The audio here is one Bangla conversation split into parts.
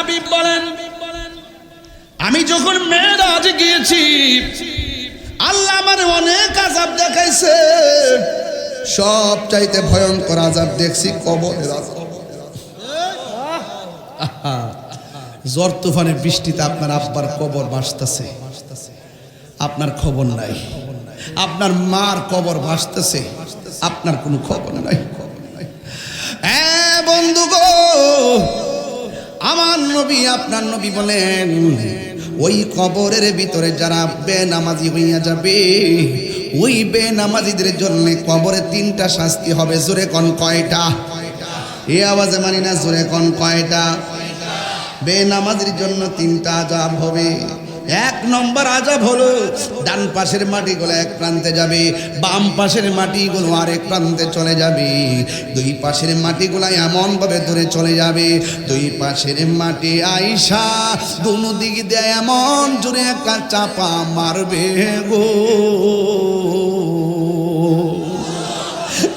হাবিব বলেন, আমি যখন মেরাজ গিয়েছি আল্লাহ আমার অনেক আযাব দেখাইছে, সব চাইতে ভয়ঙ্কর আযাব দেখছি কবরের আযাব। ঝড় তুফানের বৃষ্টিতে আপনার আব্বার কবর ভাসতেছে, আপনার খবর নাই। আপনার মার কবর ভাসতেছে, আপনার কোনো খবর নাই। বন্ধু গো, আমার নবী আপনার নবী বলেন, ওই কবরের ভিতরে যারা বেনামাজি হইয়া যাবে, ওই বেনামাজিদের জন্য কবরে 3টা শাস্তি হবে। জোরে কোন কয়টা? এই আওয়াজে মানি না, জোরে কোন কয়টা? বেনামাজির জন্য 3টা আযাব হবে। 1 নম্বর আযাব হলো ডান পাশের মাটিগুলো এক প্রান্তে যাবে, বাম পাশের মাটিগুলো আরেক প্রান্তে চলে যাবে। 2 পাশের মাটিগুলো এমন ভাবে দূরে চলে যাবে, 2 পাশের মাটি আইসা দুনো দিক দিয়ে এমন জোরে একটা চাপা মারবে গো।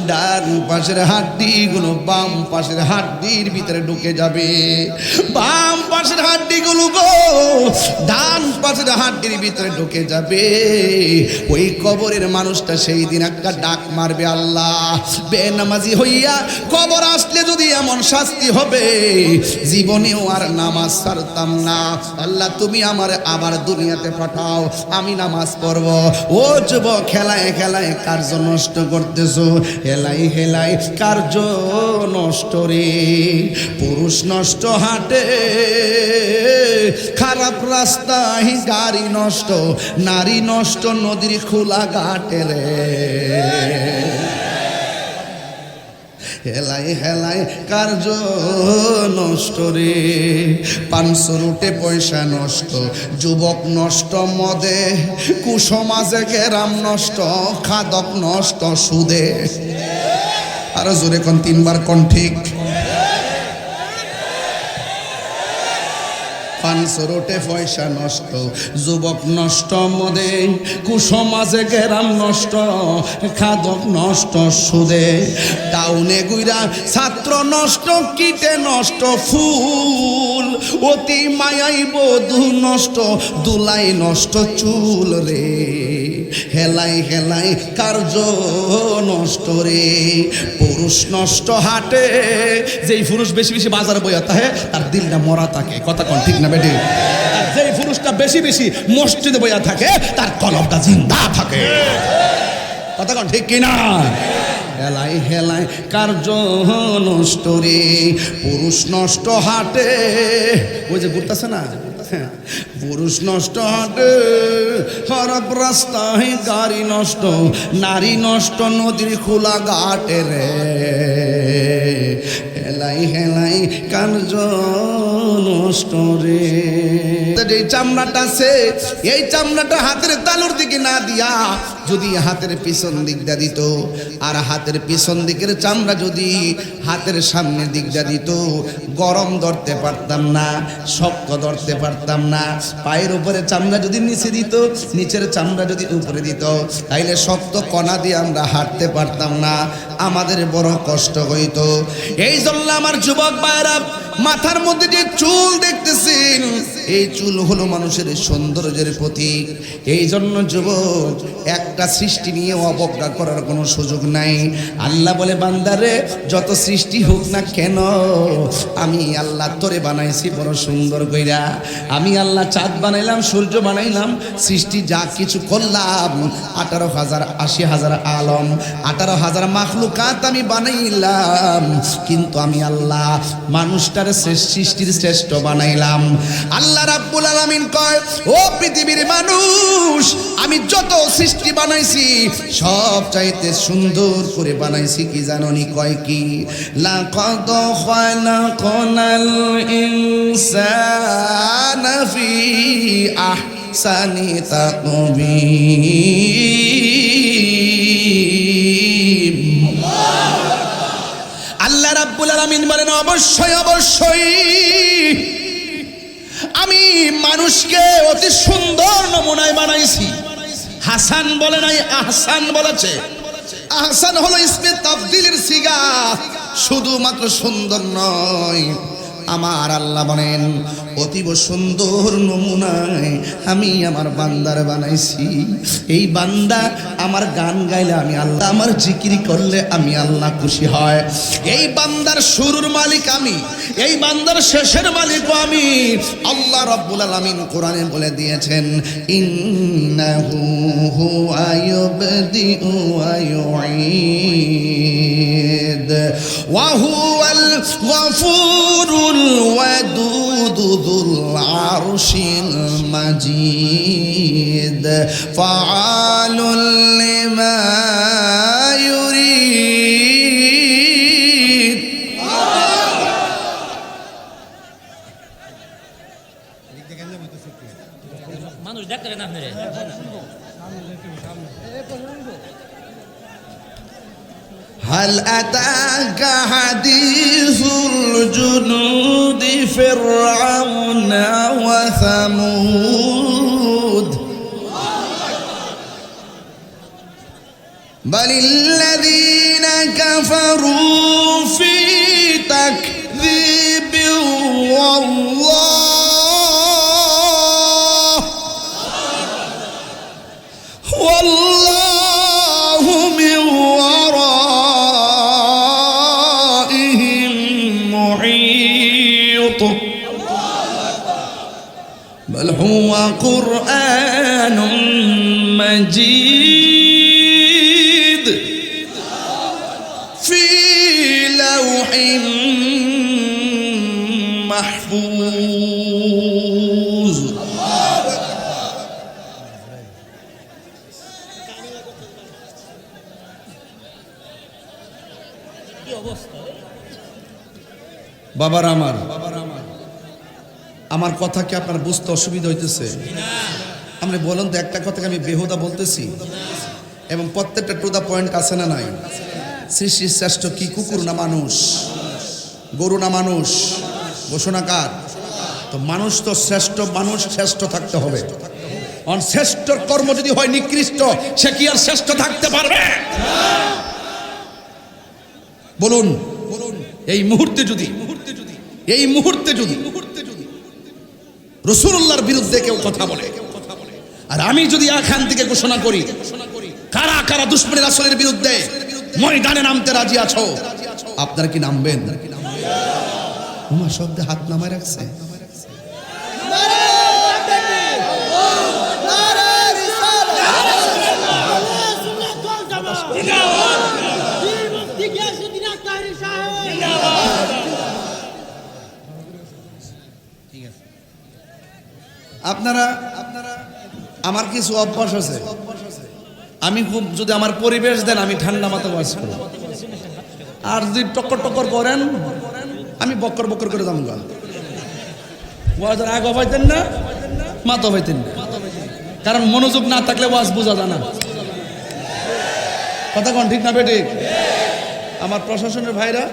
ডান পাশের হাড্ডিগুলো বাম পাশের হাড্ডির ভিতরে ঢুকে যাবে, বাম পাশের হাড্ডিগুলো গো ডান পাশের হাড্ডির ভিতরে ঢুকে যাবে। ওই কবরের মানুষটা সেই দিন একটা ডাক মারবে, আল্লাহ, বেনামাজি হইয়া কবর আসলে যদি এমন শাস্তি হবে, জীবনেও আর নামাজ ছাড়তাম না। আল্লাহ, তুমি আমার আবার দুনিয়াতে পাঠাও, আমি নামাজ পড়ব। ও যুবক, খেলায় খেলায় কার্য নষ্ট করতেছো, হেলাই হেলাই কার্য নষ্ট রে। পুরুষ নষ্ট হাটে, খারাপ রাস্তায় গাড়ি নষ্ট, নারী নষ্ট নদীর খোলা ঘাটে রে। হেলাই হেলাই কার্য নষ্ট রে। 500 রুটে পয়সা নষ্ট, যুবক নষ্ট মদে, কুসমাজে গেরাম নষ্ট, খাদক নষ্ট সুদে। আরো জোরে কোন, 3 বার কোন ঠিক? 500 রুটে পয়সা নষ্ট, যুবক নষ্ট মদে, কুসমাজে গেরাম নষ্ট, খাদক নষ্ট সুদে। টাউনে গুইরা ছাত্র নষ্ট, কিটে নষ্ট ফুল, অতি মায়াই বধূ নষ্ট, দুলাই নষ্ট চুল রে। হেলাই হেলাই কার্য নষ্ট রে। পুরুষ নষ্ট হাটে, যেই পুরুষ বেশি বেশি বাজারে বইয়া থাকে তার দিলটা মরা থাকে। কথা কোন ঠিক না বেটি? আর যেই পুরুষটা বেশি বেশি মসজিদে বইয়া থাকে তার কলবটা জিন্দা থাকে। কথা কোন ঠিক কিনা? হেলাই হেলাই কার্য নষ্ট রে। পুরুষ নষ্ট হাটে, ওই যে ঘুরতেছে না, পুরুষ নষ্ট হাটে, খারাপ রাস্তায় গাড়ি নষ্ট, নারী নষ্ট নদীর খোলা ঘাটে রে। হেলাই হেলাই কার্য নষ্ট রে। যে চামড়াটা আছে, এই চামড়াটা হাতের তালুর দিকে না দিয়া যদি হাতের পিছন দিকটা দিত, আর হাতের পিছন দিকের চামড়া যদি হাতের সামনের দিকটা দিত, গরম ধরতে পারতাম না, শক্ত ধরতে পারতাম না। পায়ের উপরে চামড়া যদি নিচে দিত, নিচের চামড়া যদি উপরে দিত, তাইলে শক্ত কণা দিয়ে আমরা হাঁটতে পারতাম না, আমাদের বড় কষ্ট হইত। এই জন্য আমার যুবক ভাইরা, মাথার মধ্যে যে চুল দেখতেছেন, এই চুল হলো মানুষের সৌন্দর্যের প্রতীক। এই জন্য যুবক, একটা সৃষ্টি নিয়ে অবজ্ঞা করার কোনো সুযোগ নাই। আল্লাহ বলে, বান্দারে, যত সৃষ্টি হোক না কেন, আমি আল্লাহ তোরে বানাইছি বড় সুন্দর কইরা। আমি আল্লাহ চাঁদ বানাইলাম, সূর্য বানাইলাম, সৃষ্টি যা কিছু করলাম, 18,000 80,000 আলম, 18,000 মাখলুকাত আমি বানাইলাম, কিন্তু আমি আল্লাহ মানুষটার সৃষ্টির শ্রেষ্ঠ বানাইলাম। আল্লাহ রাব্বুল আলামিন কয়, ও পৃথিবীর মানুষ, আমি যত সৃষ্টি বানাইছি সব চাইতে সুন্দর করে বানাইছি কি জানোনি? কয় কি? লাকাদ খালাকনাল ইনসানা ফি আহসানি তাকবীর। আল্লাহ রাব্বুল আলামিন বলেন, অবশ্যই অবশ্যই আমি মানুষকে অতি সুন্দর নমুনায় বানাইছি। হাসান বলে নাই, আহসান বলেছে। আহসান হলো ইসমে তাফদিলের সিগা, শুধুমাত্র সুন্দর নয়, আমার আল্লাহ বলেন অতীব সুন্দর নমুনায় আমি আমার বান্দার বানাইছি। এই বান্দা আমার গান গাইলে আমি আল্লাহ, আমার জিকির করলে আমি আল্লাহ খুশি হয়। এই বান্দার শুরুর মালিক আমি, এই বান্দার শেষের মালিকও আমি। আল্লাহ রাব্বুল আলামিন কোরআনে বলে দিয়েছেন ইন্নাহু হুয়া ইউবদিউ ওয়া ইউঈদ ওয়া হুয়াল গফুরুল ওয়াদুদ যুল আরশিল মাজিদ ফাআলুল লিমা ইউরিদ। মানুষ দেখতে না আপনারে هل أتاك حديث الجنود فرعون وثمود بل الذين كفروا في تكذيب والله من ورائهم محيط بل هو قرآن مجيد في لوح محفوظ বাবার আমার কথা কি আপনার বুঝতে অসুবিধা হইতেছে? আপনি বলুন তো, একটা কথাকে আমি বেহুদা বলতেছি এবং প্রত্যেকটা টু দা পয়েন্ট আছে না নাই? সৃষ্টির শ্রেষ্ঠ কি কুকুর না মানুষ? গরু না মানুষ? ঘোষণাকার তো মানুষ তো শ্রেষ্ঠ, মানুষ শ্রেষ্ঠ থাকতে হবে। শ্রেষ্ঠর কর্ম যদি হয় নিকৃষ্ট, সে কি আর শ্রেষ্ঠ থাকতে পারবে? বলুন এই মুহূর্তে যদি রাসূলুল্লাহর বিরুদ্ধে কেউ কথা বলে, আর আমি যদি এখান থেকে ঘোষণা করি কারা কারা দুশমনে রাসূলের বিরুদ্ধে ময়দানে নামতে রাজি আছো, আপনারা কি নামবেন? ওমা শব্দে হাত নামায় রাখছে। আপনারা আমার কিছু অভ্যাস আছে, আমি খুব যদি আমার পরিবেশ দেন আমি ঠান্ডা মাথা ওয়াজ করব, আর যদি টক্কর টক্কর করেন আমি বক্কর বক্কর করে দাম গা ওয়াজের আগ পাইতেন না, মাথা পাইতেন না, কারণ মনোযোগ না থাকলে ওয়াজ বোঝা যায় না। কথা কোন ঠিক না বেঠিক? আমার প্রশাসনের ভাইরা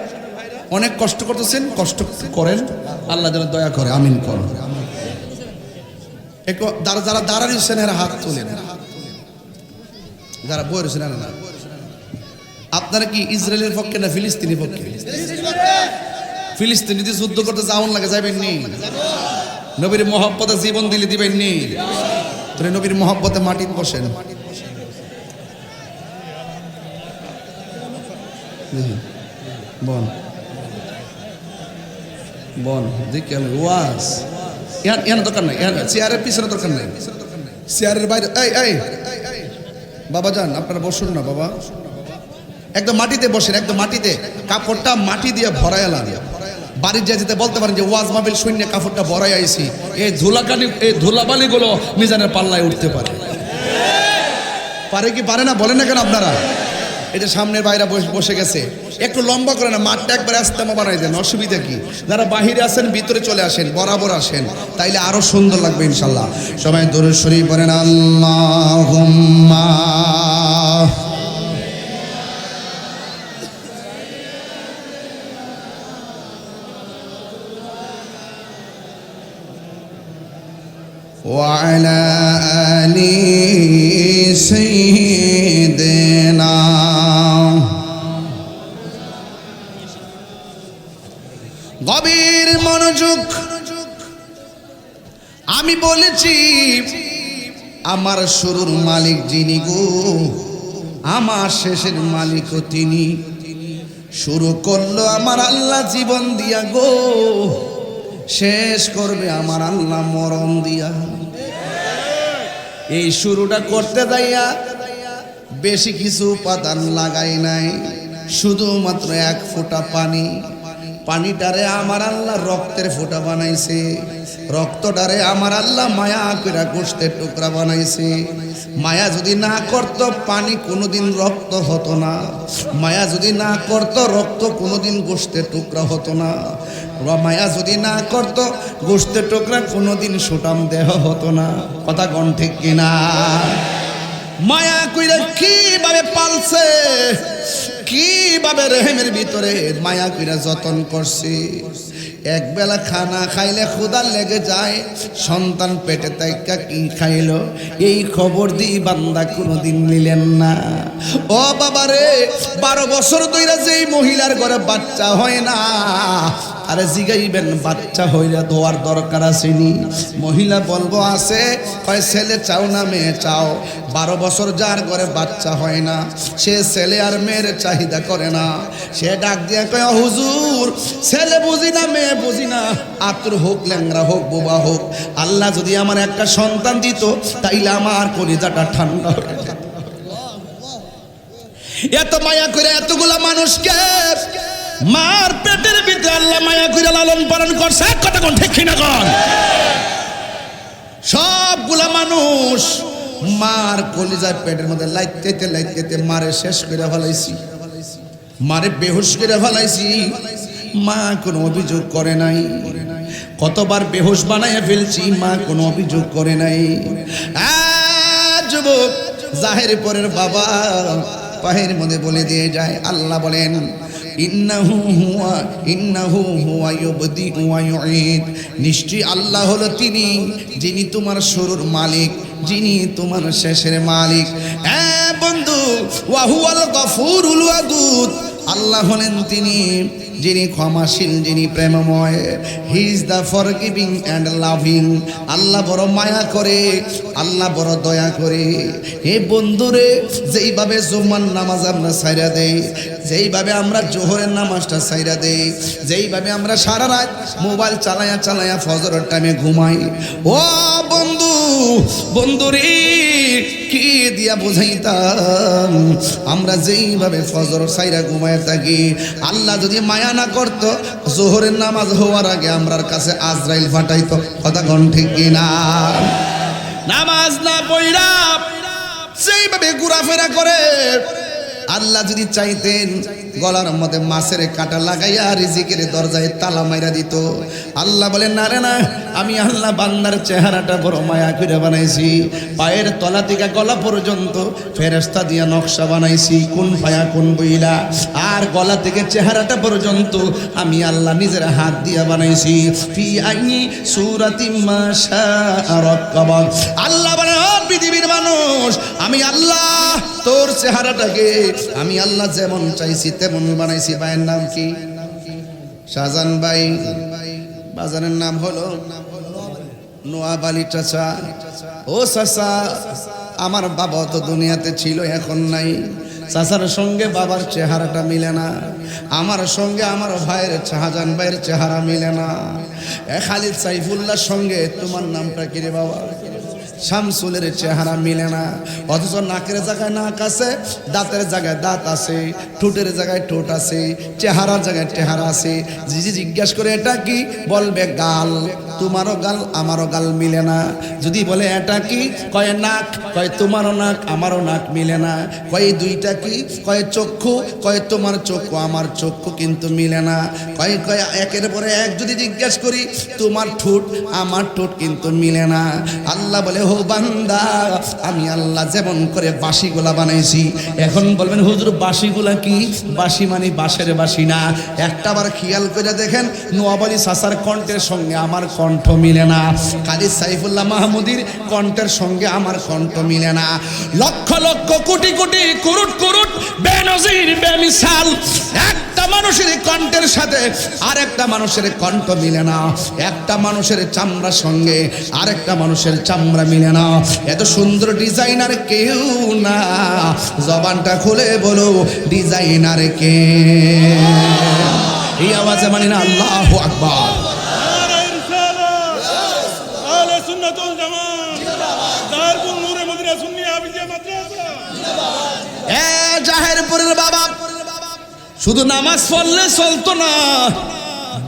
অনেক কষ্ট করতেছেন, কষ্ট করেন, আল্লাহ যেন দয়া করে, আমিন করেন। যারা দাঁড়াচ্ছেন এরা হাত তোলেন, যারা বই রয়েছেন না। আপনারা কি ইসরায়েলের পক্ষে না ফিলিস্তিনি পক্ষে? ফিলিস্তিনিতে যুদ্ধ করতে যাওয়ান লাগে, যাবেন নি? নবীর মহব্বতে জীবন দিলে দিবেন নি? তোরে নবীর মহব্বতে মাটির বসেন। বন বন দেখি আমি ওয়াজ এখানে দরকার নাই, চেয়ারের পিছনে দরকার নাই, চেয়ারের বাইরে। এই বাবা যান, আপনারা বসুন না বাবা, একদম মাটিতে বসেন, একদম মাটিতে, কাপড়টা মাটি দিয়ে ভরাই এলাম। বাড়ির যেতে বলতে পারেন যে ওয়াজ মাহফিল শূন্য কাপড়টা ভরাই আইছি, এই ধুলাবালি গুলো মিজানের পাল্লায় উঠতে পারে কি পারে না? বলেন না কেন আপনারা? এটা সামনের বাইরে বসে গেছে, একটু লম্বা করে না, মাঠটা একবার আস্তামা বানাই দেন, অসুবিধা কি? যারা বাহিরে আছেন ভিতরে চলে আসেন, বরাবর আসেন, তাইলে আরো সুন্দর লাগবে ইনশাল্লাহ। সবাই দরুদ শরীফ পড়েন আল্লাহুম্মা ওয়া আলা আলি সাইয়্যিদিনা। গভীর মনোযোগ আমি বলেছি আমার শুরুর মালিক যিনি গো, আমার শেষের মালিকও তিনি। শুরু করলো আমার আল্লাহ জীবন দিয়া গো, শেষ করবে আমার আল্লাহ মরণ দিয়া। এই শুরুটা করতে যাইয়া বেশি কিছু উপাদান লাগাই নাই, শুধুমাত্র এক ফোঁটা পানি। পানিটারে আমার আল্লাহ রক্তের ফোঁটা বানাইছে, রক্তটারে আমার আল্লাহ মায়া করে গোশতের টুকরা বানাইছে। মায়া যদি না করত পানি কোনোদিন রক্ত হতো না, মায়া যদি না করত রক্ত কোনোদিন গোশতের টুকরা হতো না, মায়া যদি না করত গোশতের টুকরা কোনোদিন সুটাম দেহ হতো না। কথা কোন ঠিক কিনা? মায়া কইরা কিভাবে পালছে, কিভাবে রেহেমের ভিতরে মায়া কইরা যতন করছে। এক বেলা খানা খাইলে ক্ষুধা লেগে যায়, সন্তান পেটে তাইকা কি খাইলো এই খবর দিই বান্দা কোনোদিন নিলেন না। ও বাবা রে, 12 বছর ধইরা যেই মহিলার ঘরে বাচ্চা হয় না, আরে জিগাইবেন বাচ্চা হইলে দোয়ার দরকার আসেনি? মহিলা বলবো আছে, কয় ছেলে চাও না মেয়ে চাও। 12 বছর যার ঘরে বাচ্চা হয় না, সে ছেলে আর মেয়ের চাহিদা করে না। সে ডাক দিয়া কয় হুজুর, ছেলে বুঝি না মেয়ে বুঝি না, আতুর হোক ল্যাংরা হোক বোবা হোক, আল্লাহ যদি আমার একটা সন্তান দিত তাইলে আমার কলিজাটা ঠান্ডা হয়ে যেত। এত মায়া করে এতগুলা মানুষকে মার পেটের ভিতরে আল্লাহ মায়া করে লালন পালন করছে। কথা কোন ঠিক কিনা কোন? সবগুলা মানুষ মার কলিজার পেটের মধ্যে লাইতে লাইতে মারে শেষ করে ফেলাইছি, মারে বেহুশ করে ফেলাইছি। মা কোনো অভিযোগ করে নাই, কতবার বেহুশ বানাইয়া ফেলছি, মা কোনো অভিযোগ করে নাই। যুবক জাহের পরের বাবা পায়ের মধ্যে বলে দিয়ে যায়, আল্লাহ বলেন ইন্নাহু হুয়া ইউবদিউ ওয়া ইউঈদ, নিশ্চয়ই আল্লাহ হলো তিনি যিনি তোমার শুরুর মালিক, যিনি তোমার শেষের মালিক। বন্ধু, ওয়া হুয়াল গফুরুল ওয়াদুদ, আল্লাহ হলেন তিনি যিনি ক্ষমাশীল, যিনি প্রেমময়। He is the forgiving and loving. আল্লাহ বড় মায়া করে, আল্লাহ বড় দয়া করে। হে বন্ধুরে, যেইভাবে জুমার নামাজ আমরা ছাইরা দেই, যেইভাবে আমরা জোহরের নামাজটা ছাইরা দেই, যেইভাবে আমরা সারা রাত মোবাইল চালায়া ফজরের টাইমে ঘুমাই, ও বন্ধু বন্ধুরে কি দিয়া বুঝাইতাম, আমরা যেইভাবে ফজর ছাইরা ঘুমায় থাকি, আল্লাহ যদি মায়া না করতো জোহরের নামাজ হওয়ার আগে আমরার কাছে আজরাইল ফাটাইতো। কথা কোন ঠিক কিনা? নামাজ না পড়া সেইভাবে ঘোরাফেরা করে, আল্লাহ যদি চাইতেন গলার মধ্যে মাছের কাঁটা লাগাইয়া রিজিকের দরজায় তালা মাইরা দিত। আল্লাহ বলেন না রে না, আমি আল্লাহ বান্দার চেহারাটা বড় মায়া করে বানাইছি, পায়ের তলা থেকে গলা পর্যন্ত ফেরেশতা দিয়া নকশা বানাইছি, কোন পায়া কোন বইলা, আর গলা থেকে চেহারাটা পর্যন্ত আমি আল্লাহ নিজের হাত দিয়া বানাইছি। ফি আইনি সূরাতিম মা শাআ রাক্কাবা। আল্লাহ বলে, ও পৃথিবীর মানুষ, আমি আল্লাহ তোর চেহারাটাকে আমি আল্লাহ যেমন চাইছি তেমন বানাইছি। ভাইয়ের নাম কি? শাহজান ভাই। বাজারের নাম হলো নোয়াব আলী চাচা। ও চাচা, আমার বাবা তো দুনিয়াতে ছিল, এখন নাই। চাচার সঙ্গে বাবার চেহারাটা মিলে না, আমার সঙ্গে আমার ভাইয়ের শাহজান ভাইয়ের চেহারা মিলে না। খালিদ সাইফুল্লাহর সঙ্গে তোমার নামটা কি রে বাবা? শামসুলের চেহারা মিলে না। অথচ নাকের জায়গায় নাক আছে, দাঁতের জায়গায় দাঁত আছে, ঠোঁটের জায়গায় ঠোঁট আছে, চেহারার জায়গায় চেহারা আছে। যদি জিজ্ঞেস করে এটা কি, বলবে গাল। তোমারও গাল আমারও গাল মিলে না। যদি বলে এটা কি, কয় নাক, কয় তোমারও নাক আমারও নাক মিলে না। কয় দুইটা কি, কয় চক্ষু, কয় তোমার চক্ষু আমার চক্ষু কিন্তু মিলে না। কয় কয় একের পরে এক যদি জিজ্ঞেস করি, তোমার ঠোঁট আমার ঠোঁট কিন্তু মিলে না। আল্লাহ বলে, হো বান্দা, আমি আল্লাহ যেমন করে বাঁশিগুলা বানাইছি। এখন বলবেন হুজুর বাঁশিগুলা কি? বাঁশি মানে বাঁশের বাঁশি না। একটা বার খেয়াল করে দেখেন, নোয়াব আলী চাচার কণ্ঠের সঙ্গে আমার কণ্ঠ মিলে না, খালিদ সাইফুল্লাহ মাহমুদির কণ্ঠের সঙ্গে আমার কণ্ঠ মিলে না। লক্ষ লক্ষ কোটি কোটি কুরুট কুরুট বেনজির বেমিসাল একটা মানুষের কণ্ঠের সাথে আরেকটা মানুষের কণ্ঠ মিলে না, একটা মানুষের চামড়ার সঙ্গে আরেকটা মানুষের চামড়া মিলে না। এত সুন্দর ডিজাইনার কেউ না, জবানটা খুলে বলো ডিজাইনার কে? এই আওয়াজে মানি না আল্লাহু আকবার। জাহেরপুরের বাবা শুধু নামাজ পড়লে চলতো না,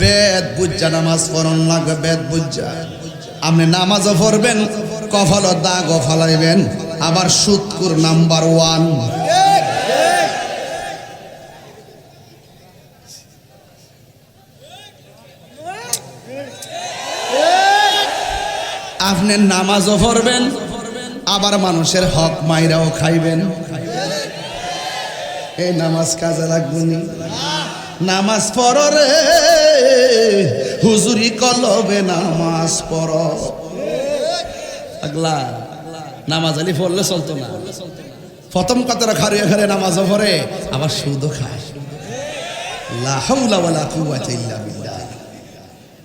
বেদ বুঝা নামাজ পড়ন লাগবে। বেদ বুঝা আপনি নামাজও পড়বেন, কফল দাগও ফলাইবেন, আবার সুদকুর নাম্বার 1। আপনি নামাজও পড়বেন, আবার মানুষের হক মাইরাও খাইবেন। এই নামাজ কাজে লাগবে নি? নামাজ পড়ো রে হুজুরি কলবে, নামাজ পড়ো। আগলা নামাজ আলি পড়লে চলতো না। প্রথম কথাটা খারিয়া খারে নামাজও পড়ে, আবার সুদও খায়। লা হাওলা ওয়ালা কুওয়াতা ইল্লা বিল্লাহ।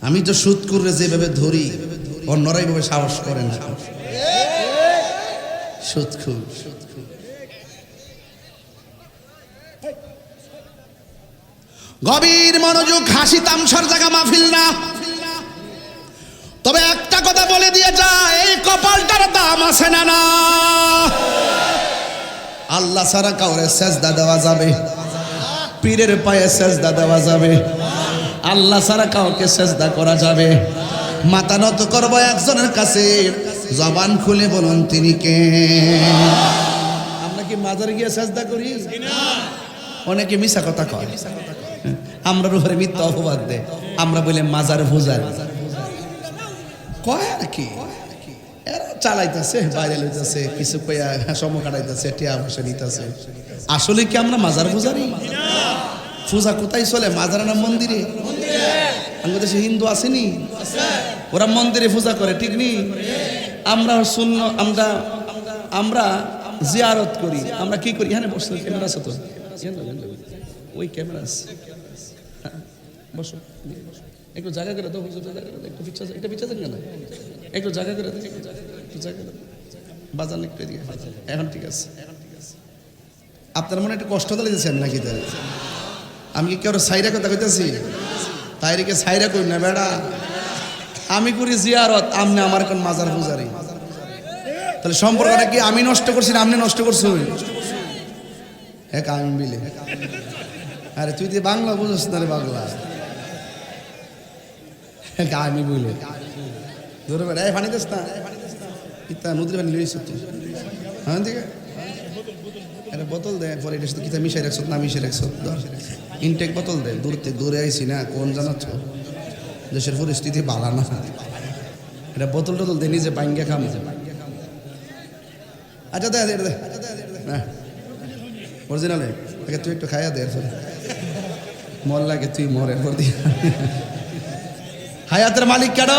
আমি তো সুদ করে যেভাবে ধরি, অন্যরা এইভাবে সাহস করে না। সুদ খুব গভীর মনোযোগ, হাসি তামসার জায়গা মাহফিল না। তবে একটা কথা বলে দিয়ে যায়, এই কপালটার দাম আছে না? না, আল্লাহ ছাড়া কাউরে সেজদা দেওয়া যাবে, পীরের পায়ে সেজদা দেওয়া যাবে, আল্লাহ ছাড়া কাউকে সেজদা করা যাবে। মাথা নত করবো একজনের কাছে, জবান খুলে বলুন তিনি কে? আমরা কি মাজারে গিয়ে সেজদা করি? অনেকে মিছা কথা কয়, আমরা উপরে মিথ্যা অপবাদ দেয়, আমরা বলে মাজার পূজার কয় আর কি। এরা চালাইতেছে, বাইরে লইতেছে, কিছু কইয়া সময় কাটাইতেছে, টিয়া পয়সা নিতেছে। আসলে কি আমরা মাজার পূজারি? পূজা কোথায় চলে? মাজার না মন্দিরে? আমাদের দেশে হিন্দু আসেনি, ওরা মন্দিরে পূজা করে, ঠিক নেই? আমরা শূন্য, আমরা জিয়ারত করি। আমরা কি করি? এখানে বসে ক্যামেরা আছে তো, ওই ক্যামেরা আছে, বসো একটু জায়গা করে দাও, একটু পিছা, একটা পিছা দেন না, একটু জায়গা করে দেন, একটু জায়গা করে বাজার একটু এদিকে। এখন ঠিক আছে? আপনার মনে একটু কষ্ট দিয়েছেন নাকি? তাহলে আমি কি কেউ সাইরা কথা কইতেছি? তাইরিকে সাইরা করি না বেড়া, আমি করি জিয়ারত, আপনি আমার কোন মাজার পূজারি। তাহলে সম্পর্কটা কি আমি নষ্ট করছি না আপনি নষ্ট করছো? এক আমি মিলে। আরে তুই তো বাংলা বুঝছ না রে বাংলা, আমি বলে ধরে বেড়া পানি দিস না, ইতা নদীর পানি লইছ তুই? হ্যাঁ ঠিক আছে, আরে বোতল দে, পরে এটার সাথে কিতা মিশাই রাখছ না মিশাই রাখছ, ইনটেক বোতল দে। দূরে আইছি না, কোন জানাচ্ছ দেশের পরিস্থিতি ভালো না, এটা বোতল টোতল দে, নিজে বাঙ্গা খাম। আচ্ছা দে দে দে, হ্যাঁ অরিজিনালে তুই একটু খাইয়া দে, মর লাগে তুই মরে পর দিয়া। হায়াতের মালিক কেন?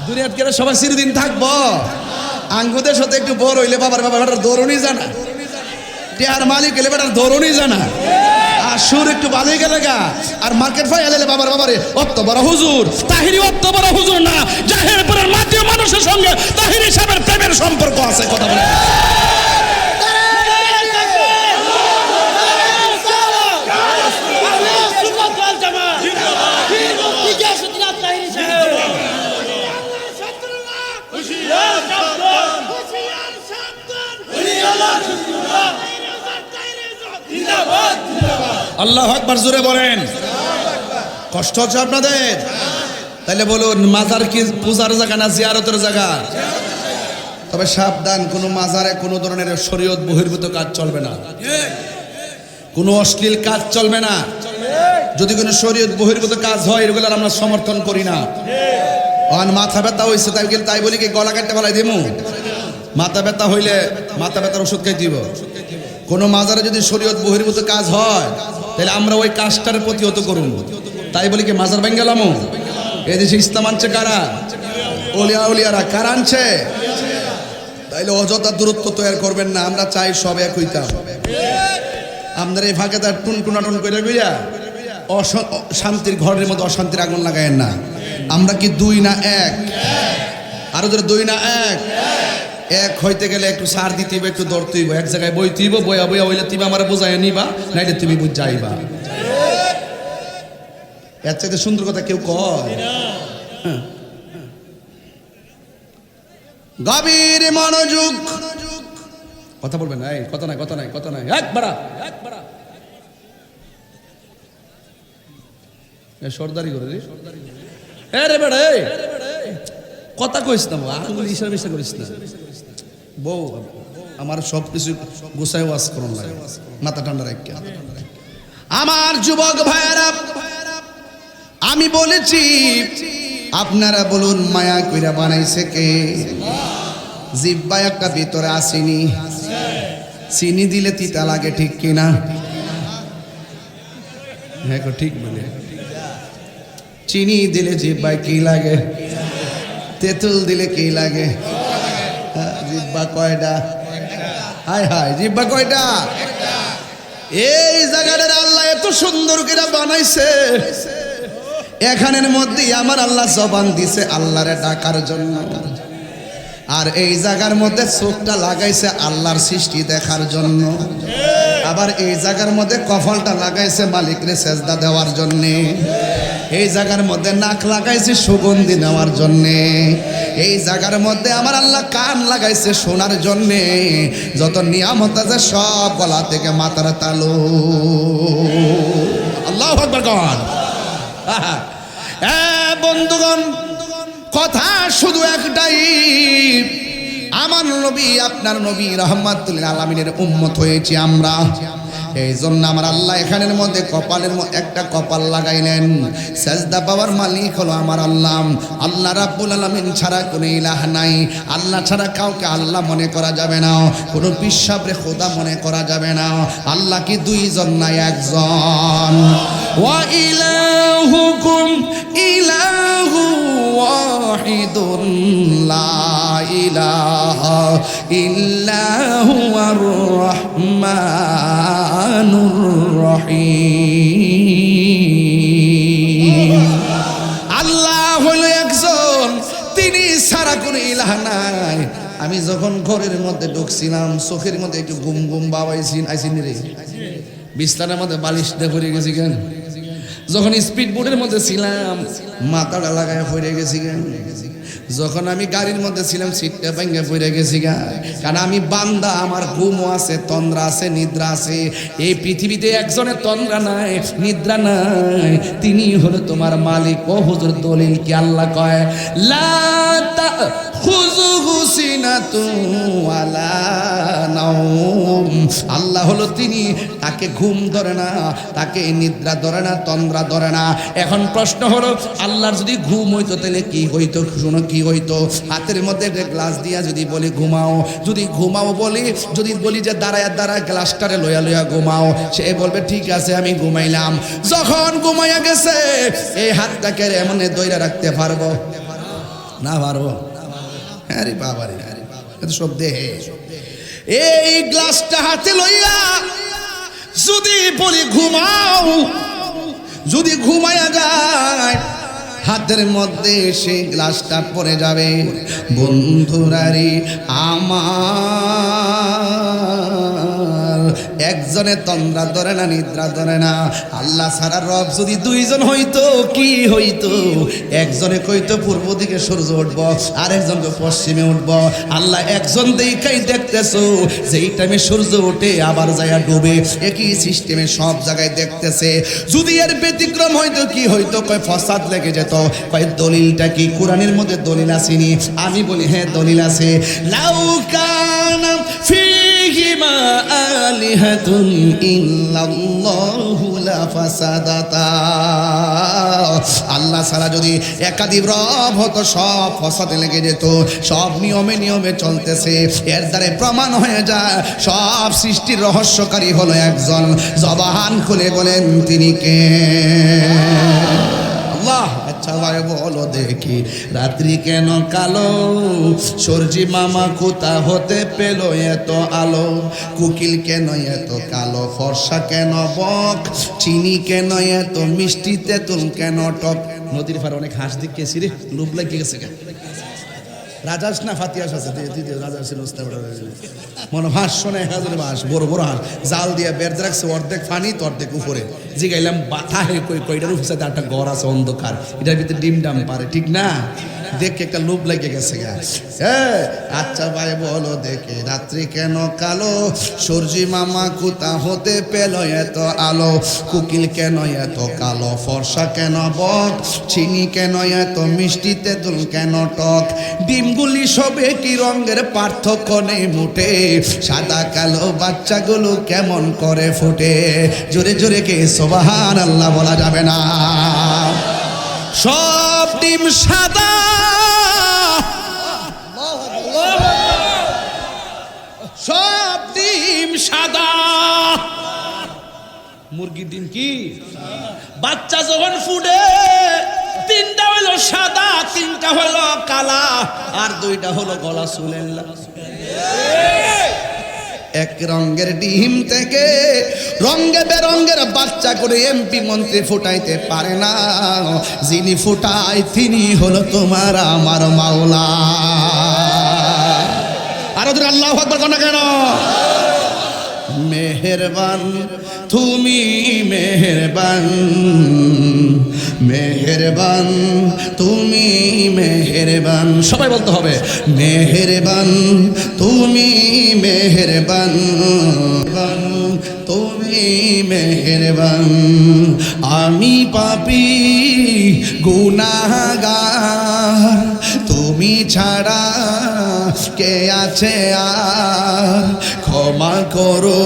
দুনিয়াত কেন সবাই চিরদিন থাকবো? আঙ্গুদের সাথে একটু বড় হইলে বাবার বেটার দৌড়নি জানা, টিয়ার মালিক এলে বেটার দৌড়নি জানা, আর সুর একটু ভালো হয়ে গেলে গা, আর মার্কেট ফাই এলে বাবারে অত বড় হুজুর। তাহিরি অত বড় হুজুর না, জাহেরপুরের মাটির মানুষের সঙ্গে তাহিরি সাহেবের প্রেমের সম্পর্ক আছে। কথা বলে আল্লাহু আকবার, জোরে বলেন। কষ্ট হচ্ছে আপনাদের? তাহলে বলুন, মাজার কি পূজার জায়গা না জিয়ারতের জায়গা? তবে সাবধান, কোনো মাজারে কোনো ধরনের শরীয়ত বহির্ভূত কাজ চলবে না, কোনো অশ্লীল কাজ চলবে না। যদি কোনো শরীয়ত বহির্ভূত কাজ হয়, এগুলো আমরা সমর্থন করি না। মাথা ব্যথা হয়েছে তাই বলি কি গলা কাটতে ফেলাই দিব? মাথা ব্যথা হইলে মাথা ব্যথার ওষুধ খাই দিব। কোনো মাজারে যদি শরীয়ত বহির্ভূত কাজ হয়, তাহলে আমরা ওই কাজটার প্রতিহত করুন। তাই বলি কি মাজার ভেঙে গেলাম? এদেশে ইসলাম আনছে কারা? ওলিয়ারা কারা আনছে? তাইলে অযথা দূরত্ব তৈরি করবেন না। আমরা চাই সব এক হইতাম। আপনার এই ফাঁকে তার টুনটুনাটুন করে গইয়া শান্তির ঘরের মধ্যে অশান্তির আগুন লাগায়েন না। আমরা কি দুই না এক? আরো ধরে দুই না এক? এক হইতে গেলে একটু সার দিতে হইব, একটু দৌড়তে হইব, এক জায়গায় বইতে হইব, বইয়া বইয়া হইলে তুমি আমার বোঝাই নিবা, নাইলে তুমি বুঝাইবা। এর চাইতে সুন্দর কথা কেউ কয়? গভীর মনোযোগ, কথা বলবেন। এই কথা নাই, কথা নাই, কথা নাই, এক বাড়া সর্দারি করে রে, রে বেড়া, কথা কইস না, আঙুল ইশারা বিশারা করিস না। বউ আমার সব কিছু গুছাই ওয়াজ করুন লাগে, মাথা ঠান্ডা রাখা। আমার যুবক ভাইয়ারা, আমি বলেছি আপনারা বলুন মায়া কইরা বানাইছে কে? জিব্বা একটা ভিতরে আসেনি, চিনি দিলে তিতা লাগে, ঠিক কিনা? হ্যাঁ ঠিক বলে, চিনি দিলে জিব্বায় কি লাগে? তেঁতুল দিলে কি লাগে? জিব্বা কয়টা? হায় হায়, জিব্বা কয়টা? এই জায়গাটার আল্লাহ এত সুন্দর করে বানাইছে, এখানের মধ্যে আমার আল্লাহ জবান দিছে আল্লাহরে ডাকার জন্য, আর এই জায়গার মধ্যে চোখটা লাগাইছে আল্লাহর সৃষ্টি দেখার জন্য, আবার এই জায়গার মধ্যে কপালটা লাগাইছে মালিকরে সেজদা দেওয়ার জন্যে, এই জায়গার মধ্যে নাক লাগাইছে সুগন্ধি নেওয়ার জন্যে, এই জায়গার মধ্যে আমার আল্লাহ কান লাগাইছে শোনার জন্যে। যত নিয়ামত আছে সব গলা থেকে মাথার তালু। আল্লাহু আকবার কন। বন্ধুগণ, কথা শুধু একটাই, আমার নবী আপনার নবী রাহমাতুল লিল আলামিনের উম্মত হয়েছি আমরা। এই জন্য আমার আল্লাহ এখানের মধ্যে কপালের একটা কপাল লাগাইলেন। সেজদা পাওয়ার মালিক হলো আমার আল্লাহ। আল্লাহ রাব্বুল আলামিন ছাড়া কোনো ইলাহ নাই। আল্লাহ ছাড়া কাউকে আল্লাহ মনে করা যাবে না, কোনো পিসাবরে খোদা মনে করা যাবে না। আল্লাহ কি দুইজন নাই, একজন। ওয়া ইলাহুকুম ইলাহু ওয়াহিদুন লা ইলাহা ইল্লা হুয়ার রাহমানুর রহিম। আল্লাহ হলো একজন, তিনি ছাড়া কোনো ইলাহ নাই। আমি যখন ঘরের মধ্যে ঢুকছিলাম, চোখের মধ্যে একটু গুম গুম বাবাইছিন আইসিন রে, বিছানার মধ্যে বালিশ দিয়ে পড়ে গেছি কেন। যখন স্পিড বোর্ডের মধ্যে ছিলাম, মাথাটা লাগায় পড়ে গেছি কেন। যখন আমি গাড়ির মধ্যে ছিলাম, সিটটা ভেঙে পড়ে গেছি গা। কারণ আমি বান্দা, আমার ঘুমও আছে, তন্দ্রা আছে, নিদ্রা আছে। এই পৃথিবীতে একজনের তন্দ্রা নাই, নিদ্রা নাই, তিনি হলো তোমার মালিক। ও হুজুর, দলিল কি আল্লাহ কয় লা তাখুযুহু সিনাতুন ওয়ালা নাওম। আল্লাহ হলো তিনি, তাকে ঘুম ধরে না, তাকে নিদ্রা ধরে না, তন্দ্রা ধরে না। এখন প্রশ্ন হলো, আল্লাহর যদি ঘুম হইতো তাহলে কি হইতো? শুনো কি হইতো? হাতের মধ্যে একটা গ্লাস দিয়া যদি বলি ঘুমাও, যদি ঘুমাও বলি, যদি বলি যে দাঁড়ায় দাঁড়ায় গ্লাসটারে লইয়া লইয়া ঘুমাও, সে বলবে ঠিক আছে আমি ঘুমাইলাম। যখন ঘুমাইয়া গেছে, এই হাতটাকে এমন দইরা রাখতে পারবো না? পারবো? আরে বাবা রে, এটা সব দেহে। এই গ্লাসটা হাতে লইয়া যদি বলি ঘুমাও, যদি ঘুমাইয়া যায়, হাতের মধ্যে সেই গ্লাসটা পড়ে যাবে। বন্ধুরারে আমার, একজনে তন্দ্রা ধরে না, নিদ্রা ধরে না। আল্লাহ ছাড়া রব যদি দুইজন হইতো কি হইতো? একজনে কইতো পূর্ব দিকে সূর্য উঠবো, আর একজনকে পশ্চিমে উঠবো। আল্লাহ একজন দেখাই দেখতেছো, যেই টাইমে সূর্য ওঠে আবার যায়া ডুবে, একই সিস্টেমে সব জায়গায় দেখতেছে। যদি এর ব্যতিক্রম হইতো কি হইতো? কয় ফসাদ লেগে যেত। কয় দলিলটা কি? কোরআনের মধ্যে দলিল আসেনি? আমি বলি হ্যাঁ দলিল আছে। লাউ কানা ফীহিমা আলিহাতুন ইল্লাল্লাহু লাফাসাদাতা। আল্লাহ ছাড়া যদি একাধিক রব হতো, সব ফসাদে লেগে যেত, সব নিয়মে নিয়মে চলতেছে। এর দ্বারা প্রমাণ হয়ে যায় সব সৃষ্টির রহস্যকারী হলো একজন। জবান খুলে বলেন তিনি কে? আল্লাহ। আচ্ছা ভাই বলো দেখি রাত্রি কেন কালো, সূর্যি মামা কোথা হতে পেল এত আলো, কুকিল কেন এত কালো, ফর্সা কেন বক, চিনি কেন এত মিষ্টি, তেঁতুল কেন টক। নদীর পাড়ে অনেক হাঁস দেখেছি রে, লোভ লাগে গেছে গা। রাজাস না ফাতিয়াস আছে, রাজা ছিল মনে হাঁস শোনে, হাঁস বড় বড় হাঁস জাল দিয়ে বেড়ে রাখছে, অর্ধেক ফানি তো অর্ধেক উপরে। জিগাইলাম বাথা হে কইটার উপরে একটা ঘর আছে অন্ধকার, এটার ভিতরে ডিম ডাম পারে, ঠিক না? দেখে একটা লোভ লেগে গেছে গা। আচ্ছা ভাই বলো দেখে রাত্রি কেন কালো, সূর্যি মামা কোথা হতে পেল এত আলো, কুকিল কেন এত কালো, ফর্সা কেন বক, চিনি কেন এত মিষ্টি, তেঁতুল কেন টক। ডিমগুলি সবে কি রঙের পার্থক্য নেই মুঠে, সাদা কালো বাচ্চাগুলো কেমন করে ফুটে। জোরে জোরে কে সুবহানাল্লাহ বলা যাবে না? সব ডিম সাদা, সব ডিম সাদা। মুরগির ডিম কি বাচ্চা যখন ফুটে, তিনটা হলো সাদা, তিনটা হলো কালা, আর দুইটা হলো গলা চুলের। এক রঙের ডিম থেকে রঙে বেরঙের বাচ্চা করে এমপি মন্ত্রী ফুটাইতে পারে না, যিনি ফুটায় তিনি হলো তোমার আমার মাওলা। আরো ধরে আল্লাহু আকবার কোন কেন? মেহেরবান তুমি মেহেরবান, মেহেরবান তুমি মেহেরবান, সবাই বলতে হবে মেহেরবান তুমি মেহেরবান, তুমি মেহেরবান। আমি পাপী গুনাহগার, তুমি ছাড়া কে আছে আর, ক্ষমা করো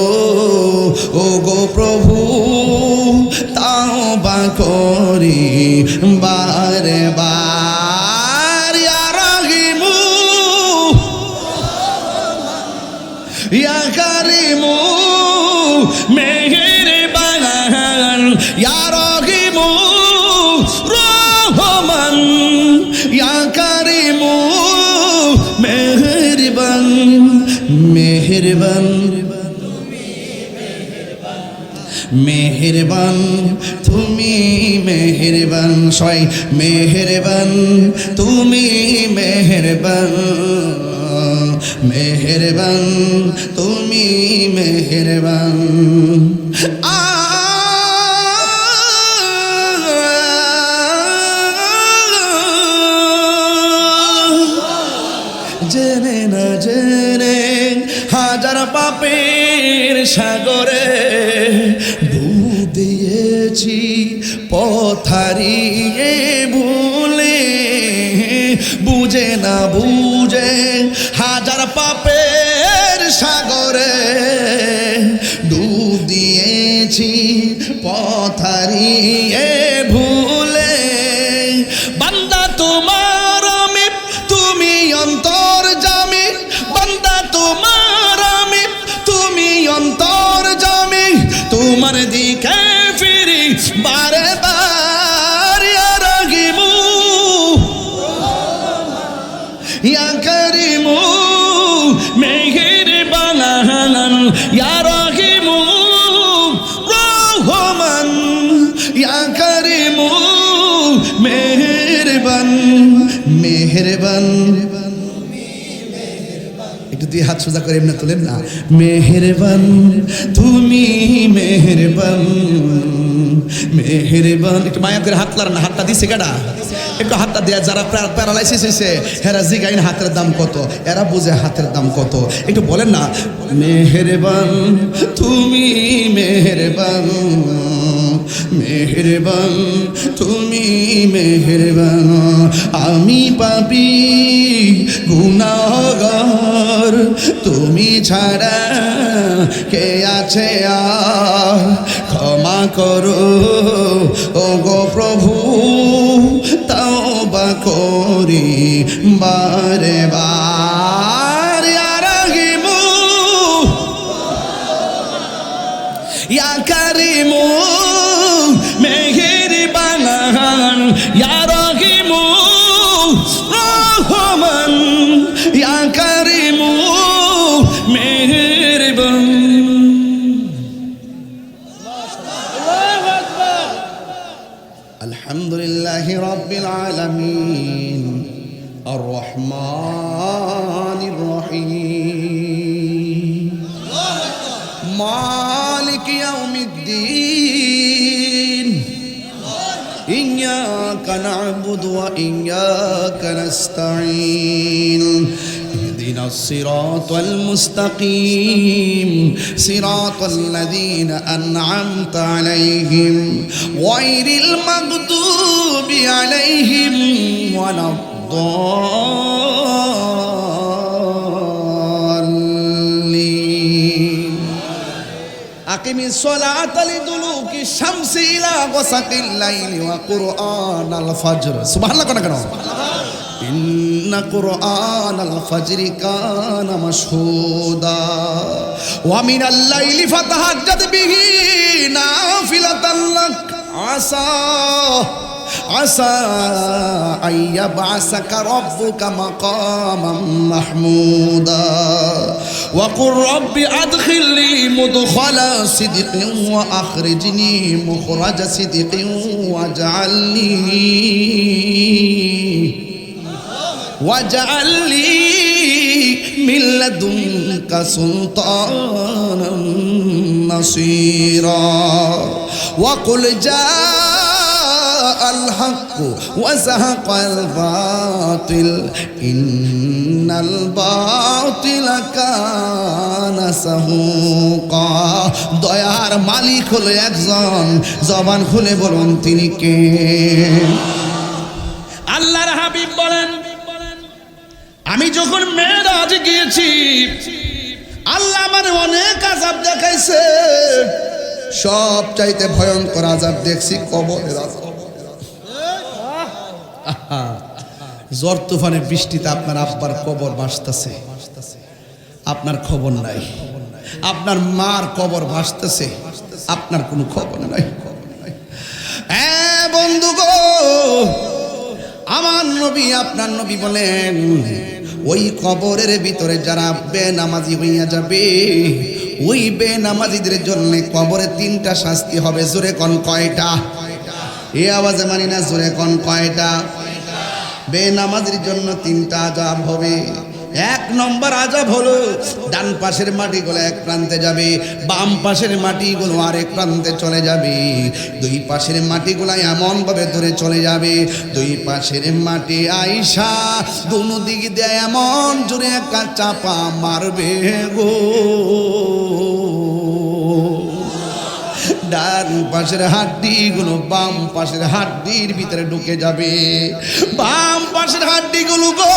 ও গো প্রভু, তাওবা করি বারে বার। ইয়া রাহিমু ইয়া কারিমু মেহেরবান, ইয়া রাহিমু রহমান, ইয়া কারিমু মেহেরবান, মেহেরবান মেহেরবান তুমি মেহেরবান, সবাই মেহেরবান তুমি মেহেরবান, মেহেরবান তুমি মেহেরবান। জেনে না জেনে হাজার পাপের সাগরে ডুব দিয়েছি, পথ হারিয়ে ভুলে, বুঝে না বুঝে হাজার পাপের সাগরে ডুব দিয়েছি, পথ হারিয়ে ভুলে। বান্দা তোমার আমি, তুমি অন্তর্যামী, বান্দা তোমার আমি, তুমি অন্তর্যামী, তোমার দিকে ফিরি বারে বার। ইয়া রাহিমু ইয়া কারিমু মেহেরবান, ইয়া রাহিমু রহমান, ইয়া কারিমু মেহেরবান, মেহেরবান। একটু দুই হাত সোজা করে এমনি তোলেন না, মেহেরবান তুমি মেহেরবান, মেহেরবান। একটু মায়া করে হাত লার না, হাতটা দিছে কেডা? একটু হাতটা দেয়া, যারা প্যারালাইসিস হয়েছে হেরা জিগাইন হাতের দাম কত, এরা বুঝে হাতের দাম কত। একটু বলেন না, মেহেরবান তুমি মেহেরবান, মেহেরবান তুমি মেহেরবান। আমি পাপী গুনাহগার, তুমি ছাড়া কে আছে আর, ক্ষমা করো ও গো প্রভু, তাওবা করি বারে বার। ইয়া রাহিমু ইয়া কারিমু মেহেরবান, রহমান ইয়া কারিম মেহেরবান। আলহামদুলিল্লাহি রাব্বিল আলামিন আর রহমানির রহিম মালিক ইয়াউমিদ্দিন ইয়্যাকা না'বুদু ওয়া ইয়্যাকা নাস্তাঈন اهدنا الصراط المستقيم صراط الذين أنعمت عليهم غير المغضوب عليهم ولا الضالين أقم الصلاة لدلوك الشمس إلى غسق الليل وقرآن الفجر سبحان الله كنا إن قرآن الفجر كان مشهودا ومن الليل فتهجد به نافلة لك عسى أن يبعثك ربك مقاما محمودا وقل رب أدخلني مدخل صدق وأخرجني مخرج صدق واجعل لي من لدنك سلطانا نصيرا وقل جاء الحق وزهق الباطل إن الباطل كان زهوقا দয়ার মালিক হলো একজন জবান খুলে বলুন তিনি কে আল্লাহর হাবিব বলেন আমি যখন মেরাজ গিয়েছি আল্লাহ আমার অনেক আযাব দেখাইছে সব চাইতে ভয়ঙ্কর আযাব দেখছি কবরের আযাব ঝড় তুফানে বৃষ্টিতে আপনার আব্বার কবর ভাসতেছে আপনার খবর নাই আপনার মার কবর ভাসতেছে আপনার কোনো খবর নাই বন্ধু গো আমার নবী আপনার নবী বলেন ওই কবরের ভিতরে যারা বেনামাজি হইয়া যাবে ওই বেনামাজিদের জন্য কবরে তিনটা শাস্তি হবে জোরে কোন কয়টা এই আওয়াজে মানি না জোরে কোন কয়টা বেনামাজির জন্য তিনটা আযাব হবে এক নম্বর আযাব হলো ডান পাশের মাটিগুলো এক প্রান্তে যাবে বাম পাশের মাটিগুলো আরেক প্রান্তে চলে যাবে দুই পাশের মাটিগুলো এমন ভাবে ধরে চলে যাবে দুই পাশের মাটি আইসা দুনো দিক দিয়ে এমন জোরে একটা চাপা মারবে গো ডান পাশের হাড্ডিগুলো বাম পাশের হাড্ডির ভিতরে ঢুকে যাবে বাম পাশের হাড্ডিগুলো গো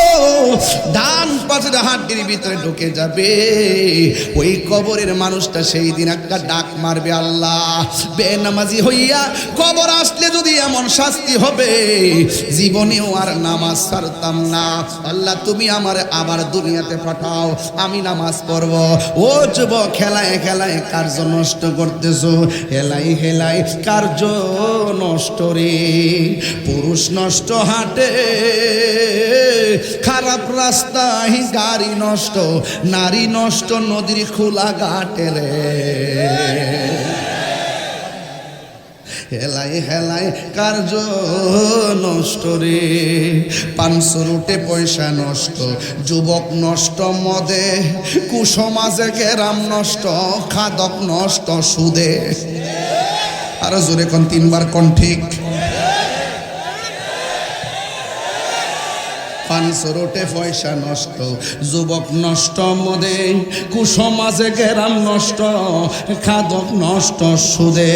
ডান পাশের হাড্ডির ভিতরে ঢুকে যাবে ওই কবরের মানুষটা সেই দিন একটা ডাক মারবে আল্লাহ বেনামাজি হইয়া কবর আসলে যদি এমন শাস্তি হবে জীবনেও আর নামাজ ছাড়তাম না আল্লাহ তুমি আমার আবার দুনিয়াতে পাঠাও আমি নামাজ পড়ব ও যুবক খেলায় খেলায় কার্য নষ্ট করতেছো হেলাই হেলাই কার্য নষ্ট রে পুরুষ নষ্ট হাটে খারাপ রাস্তায় গাড়ি নষ্ট নারী নষ্ট নদীর খোলা ঘাটে রে হেলাই হেলাই কার্য নষ্ট রে পাঁচশো রুটে পয়সা নষ্ট যুবক নষ্ট মদে কুসমাজে গেরাম নষ্ট খাদক নষ্ট সুদে আরো জোরে কোন তিনবার কোন ঠিক পাঁচশো রোটে পয়সা নষ্ট যুবক নষ্ট মদে কুসমাজে গেরাম নষ্ট খাদক নষ্ট সুদে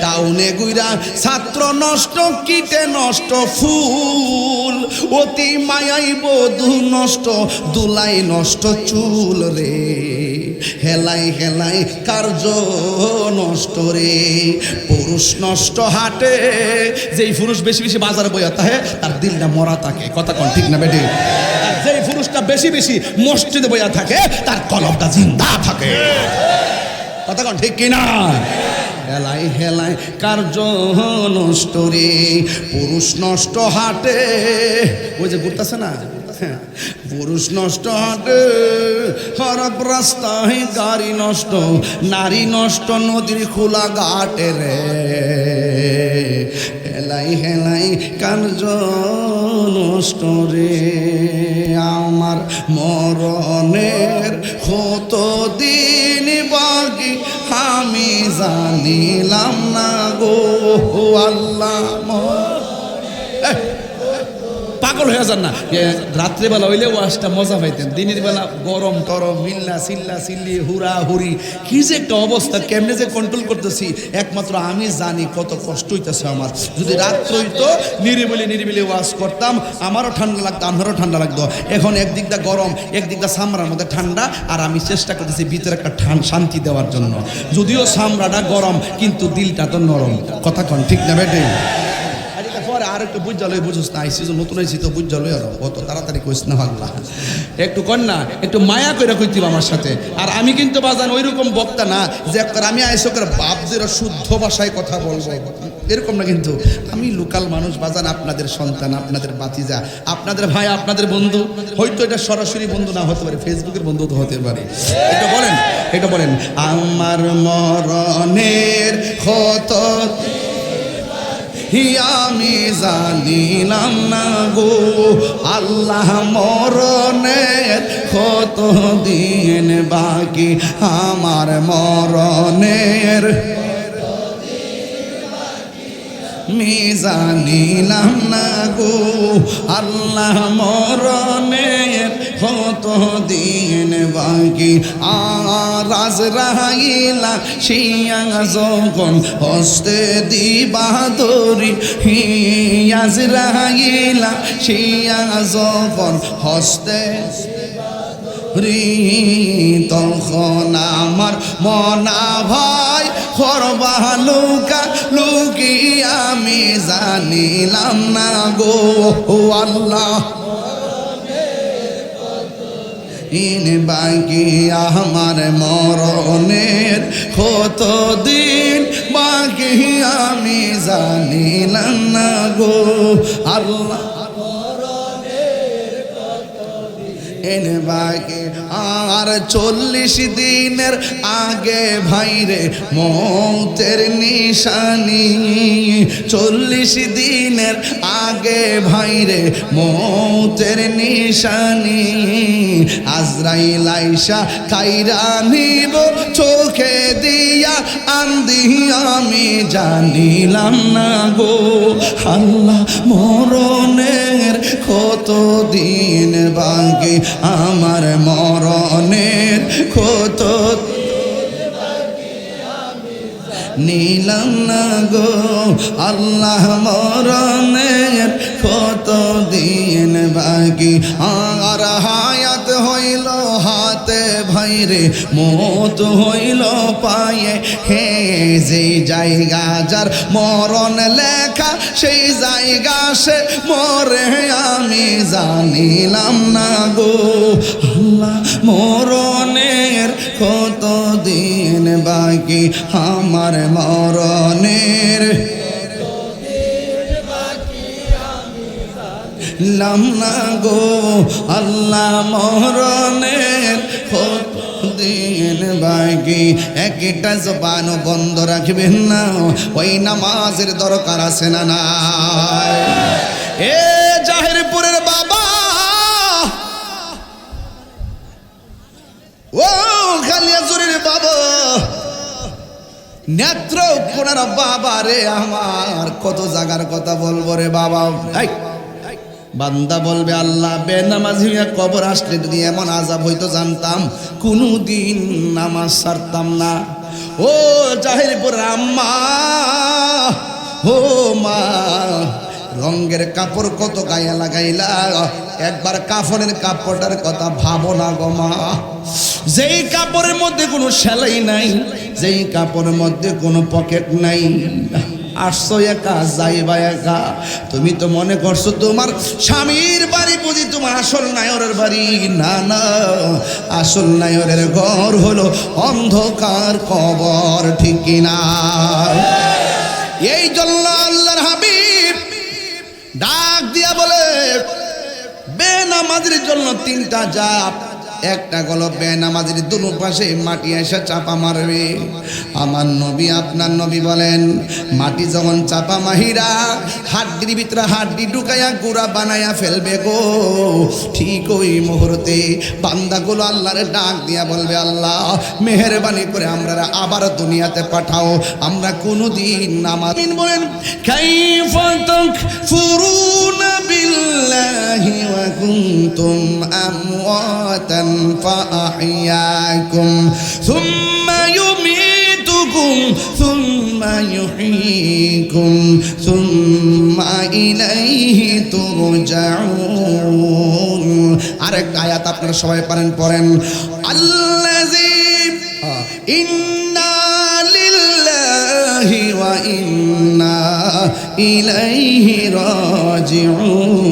টাউনে গুইরা ছাত্র নষ্ট কিটে নষ্ট ফুল অতি মায়াই বধূ নষ্ট দুলাই নষ্ট চুল রে হেলাই হেলাই কার্য নষ্ট রে পুরুষ নষ্ট হাটে যেই পুরুষ বেশি বেশি বাজারে বইয়া থাকে তার দিলটা মরা থাকে কথা কোন ঠিক না বেটি আর যেই পুরুষটা বেশি বেশি মসজিদে বইয়া থাকে তার কলবটা জিন্দা থাকে কথা কোন ঠিক কিনা হেলাই হেলাই কার্য নষ্ট রে, পুরুষ নষ্ট হাটে, ওই যে ঘুরতেছে না, পুরুষ নষ্ট হাটে, খারাপ রাস্তায় গাড়ি নষ্ট, নারী নষ্ট নদীর খোলা ঘাটে রে, হেলাই হেলাই কার্য নষ্ট রে। আমার মরণের কত দিন বাকি আমি জানিলাম না গো আল্লাহ। পাগল হয়ে যান না, রাত্রিবেলা হইলে ওয়াজটা মজা পাইতেন, দিনের বেলা গরম টরম মিল্লা চিল্লা চিল্লি হুরা হুরি, কি যে একটা অবস্থা, কেমনে যে কন্ট্রোল করতেছি একমাত্র আমি জানি, কত কষ্ট হইতেছে আমার। যদি রাত্র হইতো নিরিবিলি নিরিবিলি ওয়াজ করতাম, আমারও ঠান্ডা লাগতো, আমারও ঠান্ডা লাগতো। এখন একদিকটা গরম, একদিকটা সামরার মধ্যে ঠান্ডা, আর আমি চেষ্টা করতেছি ভিতরে একটা শান্তি দেওয়ার জন্য। যদিও সামরাটা গরম কিন্তু দিলটা তো নরম, কথা কন ঠিক না বেটে? পরে আর একটু বুঝ জ্বালো, বুঝোস না, আইসি নতুন আইসি তো বুঝ জ্বালো, আর অত তাড়াতাড়ি কইস না পাগলা, একটু কর না, একটু মায়া করে কইতিব আমার সাথে। আর আমি কিন্তু বাজান ওই রকম বক্তা না যে একবার আমি আইসো করে বাপদের শুদ্ধ ভাষায় কথা বলবো, এরকম না। কিন্তু আমি লোকাল মানুষ বাজান, আপনাদের সন্তান, আপনাদের বাতিজা, আপনাদের ভাই, আপনাদের বন্ধু। হয়তো এটা সরাসরি বন্ধু না হতে পারে, ফেসবুকের বন্ধু তো হতে পারে। এটা বলেন, এটা বলেন, আমার মরণের কত আমি জানিলাম না গো আল্লাহ, মরণের কত দিন বাকি আমার মরণের আমি জানিলাম না গো আল্লাহ, মরণের কত দিন বাকি। আর আজরাইলা শিয়া যখন হস্তে দিবা দরি, আজরাইলা শিয়া যখন হস্তে তখন আমার মনা ভাই করবা লুকা লুকি আমি জানিলাম না গো আল্লাহ, ইন বাকি আমার মরণের কত দিন বাকি আমি জানিলাম না গো আল্লাহ, এনে বাকি আর 40 দিনের আগে ভাইরে মৌতের নিশানি, 40 দিনের আগে ভাইরে মৌতের নিশানি, আজরাইল আইসা কাইরা নিব চোখে দিয়া আন্দি আমি জানিলাম না গো আল্লাহ, মরণের কত দিন বাকি আমার মরণের কত নিলাম না গো আল্লাহ, মরণের কত দিন বাকি। আর হায়াত হইল হাতে ভাইরে মত হইল পায়ে, হে যে জায়গা যার মরণ লেখা সেই জায়গা সে মরে আমি জানিলাম না গো আল্লাহ, মরণের কত দিন বাকি আমার মরণের লাম না গো আল্লাহ, মরণের কত দিন বাকি। একটা জবানও বন্ধ রাখবেন না, ওই নামাজের দরকার আছে না নাই? এ জাহিরপুরের বাবা, ও খালিয়াজুরের বাবা, নেত্র কোনার বাবা রে আমার, কত জায়গার কথা বলবো রে বাবা। বান্দা বলবে আল্লাহ, বেনামাজি হইয়া কবর আসলে যদি এমন আযাব হইতো জানতাম কোনদিন নামাজ ছাড়তাম না। ও জাহিরপুর আম্মা, ও মা, রঙের কাপড় কত গায়ে লাগাইলা, একবার কাফনের কাপড়টার কথা ভাবো না গো মা। যেই কাপড়ের মধ্যে কোনো সেলাই নাই, যেই কাপড়ের মধ্যে কোনো পকেট নাই, আসছো একা যাইবা একা। তুমি তো মনে করছো তোমার স্বামীর বাড়ি বুঝি তোমার আসল নায়রের বাড়ি। না না, আসল নায়রের ঘর হলো অন্ধকার কবর, ঠিক কিনা? এই জন্য আল্লাহর হাবিব ডাক দিয়া বলে, বেনামাজির জন্য 3টা জাপ। একটা গল বেনামাজির দুনো পাশে মাটি এসে চাপা মারবে। আমার নবী আপনার নবী বলেন, মাটি যখন চাপা মাহিরা হাড্ডির ভিতরে হাড্ডি ঢুকাইয়া গুড়া বানাইয়া ফেলবে গো, ঠিক ওই মুহূর্তে বান্দাগুলো আল্লাহরে ডাক দিয়া বলবে, আল্লাহ মেহেরবানি করে আমরা আবার দুনিয়াতে পাঠাও, আমরা কোনোদিন নামাজ। বলেন, কাইফা তাকফুরুনা বিল্লাহি ওয়া কুনতুম আমওয়াতান فأحياكم ثم يميتكم ثم يحييكم ثم إليه ترجعون। আরেকটা আয়াত আপনারা সবাই পারেন, পড়েন, আল্লাযী ইন্না লিল্লাহি ওয়া ইন্না ইলাইহি রাজিউন।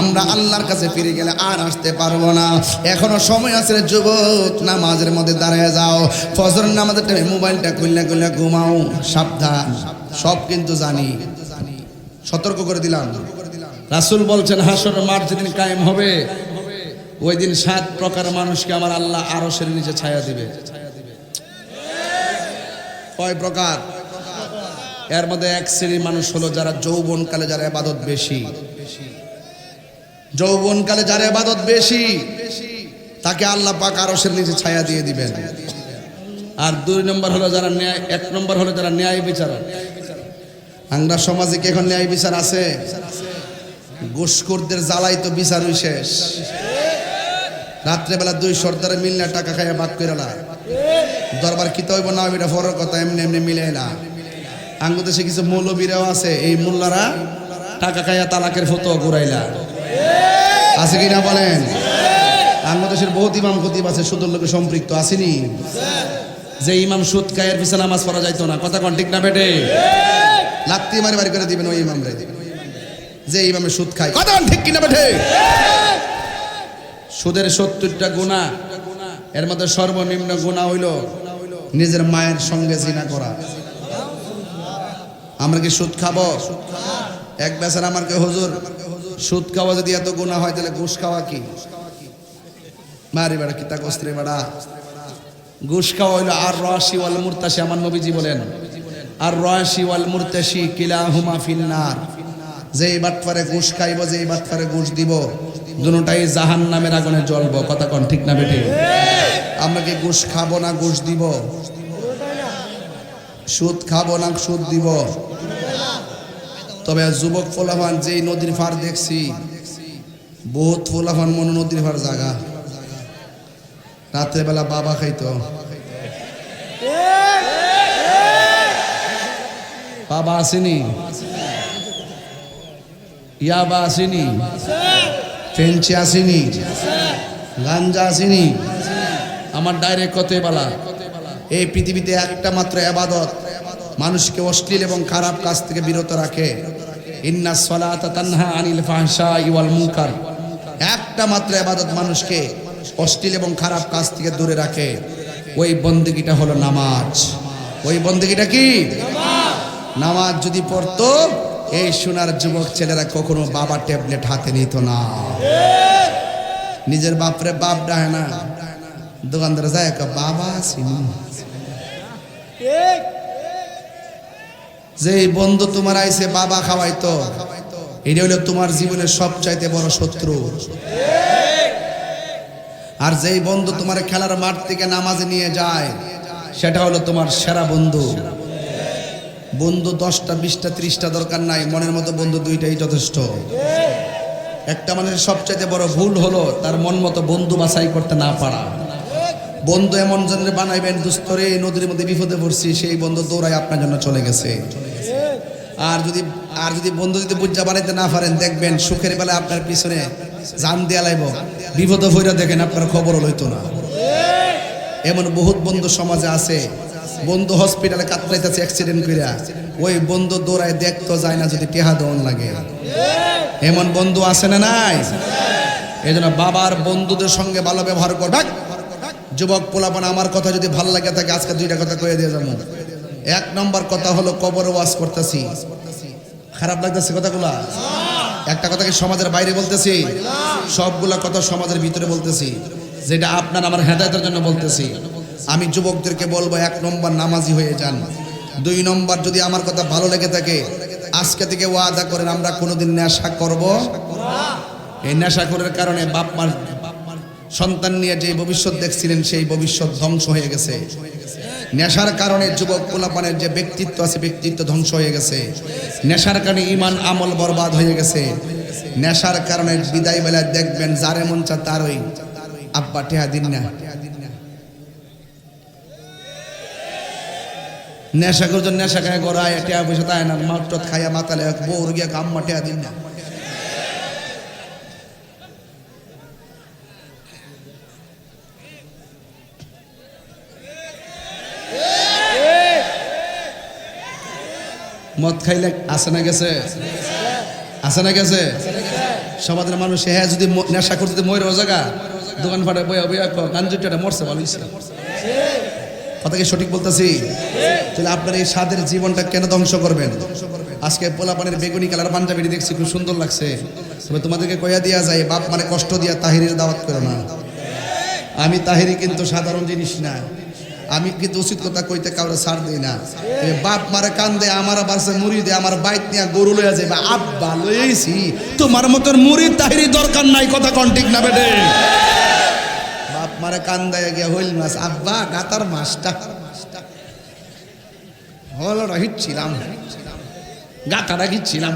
আমরা আল্লাহর কাছে ফিরে গেলে আর আসতে পারবো না। এখনো সময় আছে যুবক, নামাজের মধ্যে দাঁড়িয়ে যাও। ফজর নামাজের টাইমে মোবাইলটা খুললে ঘুমাও, সাবধান। সব কিন্তু জানি, সতর্ক করে দিলাম। রাসূল বলছেন, হাসর মাঠ যেদিন কায়েম হবে, ওই দিন 7 প্রকার মানুষকে আমার আল্লাহ আরশের নিচে ছায়া দিবে। কয় প্রকার? এর মধ্যে এক শ্রেণীর মানুষ হলো যারা যৌবনকালে, যারা ইবাদত বেশি। যৌবনকালে যারা ইবাদত বেশি, তাকে আল্লাহ পাক আরশের নিচে ছায়া দিয়ে দিবেন। আর 2 নম্বর হলো যারা ন্যায়, 1 নম্বর হলো যারা ন্যায় বিচারক। আমরা সমাজে কি এখন ন্যায় বিচার আছে? ঘুষখোরদের জ্বালাই তো বিচারই শেষ। রাত্রেবেলা 2 সর্দারে মিললে টাকা খাইয়া বাদ করে না। দরবার কিতে হইব না হইব এটা ফরক কথা, এমনি এমনি মিলে না। আঙ্গুদেশে কিছু মৌলবীরাও আছে, এই মোল্লারা টাকা খাইয়া তালাকের ফতোয়া ঘুরাইলা, আছে কিনা বলেন? বাংলাদেশের বহুত ইমাম খতিব আছে সুদের লোকে সম্পৃক্ত, আসেনি? যে ইমাম সুদ খায়ের পিছনে নামাজ পড়া যাইতো না, কথা কোন ঠিক না বেটে? লাত্তি মারি বাড়ি করে দিবেন ওই ইমামরে, যে ইমামে সুদ খায়, কথা ঠিক কিনা বেটে? সুদের 70টা গুনাহ, এর মধ্যে সর্বনিম্ন গুনাহ হইল নিজের মায়ের সঙ্গে জিনা করা। আমরা কি সুদ খাবো? এক বেচারা আমার কে, হুজুর সুদ খাওয়া যদি এত গুনাহ হয় তাহলে ঘুষ খাওয়া কি? মারি বেড়া কিতা কস্ত্রে বেড়া। ঘুষ খাওয়া হইলো আর রাশি ওয়াল মুরতাশি। আমার নবীজি বলেন, আর রাশি ওয়াল মুরতাশি কিলাহুমা ফিন্নার। যে বাটপারে ঘুষ খাইব, যে বাটপারে ঘুষ দিব, দুটোটাই জাহান্নামের আগুনে জ্বলবো, কথা কোন ঠিক না বেটি? আমরা কি ঘুষ খাবো না ঘুষ দিব? সুদ খাবো না সুদ দিব? তবে যুবক ফোলাফান যেই নদীর ফার দেখছি, বহুত ফোলাফান মনে নদীর ফার জায়গা। রাত্রেবেলা বাবা খাইতো, বাবা আসেনি, ইয়াবা আসেনি, ফেঞ্চি আসেনি, গাঞ্জা আসেনি। আমার ডাইরেক্ট কতই বলা, এই পৃথিবীতে একটা মাত্র ইবাদত মানুষকে অশ্লীল এবং খারাপ কাজ থেকে বিরত রাখে। ইন্নাস সালাতা তানহা আনিল ফাহশাই ওয়াল মুনকার। একটা মাত্র ইবাদত মানুষকে অশ্লীল এবং খারাপ কাজ থেকে দূরে রাখে, ওই বন্দেগীটা হলো নামাজ। ওই বন্দেগীটা কি? নামাজ যদি পড়তো, এই সোনার যুবক ছেলেরা কখনো বাবা ট্যাবলেট হাতে নিত না। নিজের বাপরে বাপ ডাহে না, দোকানদার যায় বাবা চিনি। যে বন্ধু তোমার আইছে বাবা খাওয়াইতো, এটা হলো তোমার জীবনের সবচাইতে বড় শত্রু। আর যেই বন্ধু তোমার খেলার মাঠ থেকে নামাজে নিয়ে যায়, সেটা হলো তোমার সেরা বন্ধু। বন্ধু 10টা 20টা 30টা দরকার নাই, মনের মতো বন্ধু 2টাই যথেষ্ট। একটা মানুষের সবচাইতে বড় ভুল হলো তার মন মতো বন্ধু বাছাই করতে না পারা। বন্ধু এমন জন্য বানাইবেন, দুস্তরে নদীর মধ্যে বিপদে পড়ছি, সেই বন্ধু দৌড়ায় আপনার জন্য চলে গেছে। আর যদি বন্ধু যদি বুঝা বানাইতে না পারেন, দেখবেন সুখের বেলায় আপনার পিছনে জান দিয়া লাইব, বিপদে ভইরা দেখেন আপনার খবরও লইতো না। এমন বহুত বন্ধু সমাজে আছে। বন্ধু হসপিটালে কাতরাইতেছে অ্যাক্সিডেন্ট কইরা, ওই বন্ধু দৌড়ায় দেখতো যায় না যদি টেহা দন লাগে। এমন বন্ধু আছে না নাই? এই জন্য বাবার বন্ধুদের সঙ্গে ভালো ব্যবহার করবে। যুবক পোলাপান, আমার কথা যদি ভালো লাগে থাকে আজকে দুইটা কথা কয়ে দিয়ে যাবো। এক নম্বর কথা হলো কবর ওয়াজ করতেছি, খারাপ লাগতেছে কথাগুলা? একটা কথা কি সমাজের বাইরে বলতেছি? সবগুলা কথা সমাজের ভিতরে বলতেছি, যেটা আপনার আমার হেদায়েতের জন্য বলতেছি। আমি যুবকদেরকে বলবো, এক নম্বর নামাজি হয়ে যান। দুই নম্বর, যদি আমার কথা ভালো লেগে থাকে আজকে থেকে ওয়াদা করেন আমরা কোনোদিন নেশা করব। এই নেশাখোরের কারণে বাপ মার সন্তান নিয়ে যে ভবিষ্যৎ দেখছিলেন সেই ভবিষ্যৎ ধ্বংস হয়ে গেছে। নেশার কারণে যুবক পোলাপানের যে ব্যক্তিত্ব আছে ব্যক্তিত্ব ধ্বংস হয়ে গেছে। নেশার কারণে ঈমান আমল বরবাদ হয়ে গেছে। নেশার কারণে বিদায় বেলায় দেখবেন যারে মন চা তারই আব্বা টেহা দিন না। নেশা করছেন, নেশা খায় গড়ায় টেহা পয়সা তাই না, মাত্র খাইয়া মাতালে বউর গিয়া আম্মা টেহা দিন না। মদ খাইলে আসে না গেছে, আসে না গেছে। সমাজের মানুষ হ্যাঁ যদি নেশা করতে ময়ূর জায়গা দোকান ফাটে বইয়া বইয়া গাঞ্জুটা মরছে ভালো হয়েছে। কথা কি সঠিক বলতেছি? তাহলে আপনার এই স্বাদের জীবনটা কেন ধ্বংস করবেন? আজকে পোলাপানের বেগুনি কালার পাঞ্জাবিটি দেখছি, খুব সুন্দর লাগছে। তবে তোমাদেরকে কইয়া দিয়া যায়, বাপ মানে কষ্ট দিয়া তাহিরির দাওয়াত করো না। আমি তাহিরি কিন্তু সাধারণ জিনিস না, আমি কিন্তু উচিত কথা কইতে কাউরে ছাড় দিই না। বাপ মারে কান্দে, আমার বাসে মুড়ি দে, আমার বাইক নিয়ে গরু লইয়া যাইবা, আব্বা লইছি তোমার মতন মুড়ি তাহিরি দরকার নাই। কথা কোন ঠিক না বেটে? বাপ মারে কান্দায় গিয়া হইল মাছ, আব্বা গাতার মাছটা হলো রাখিছিলাম, গাতাটা খিচ্ছিলাম,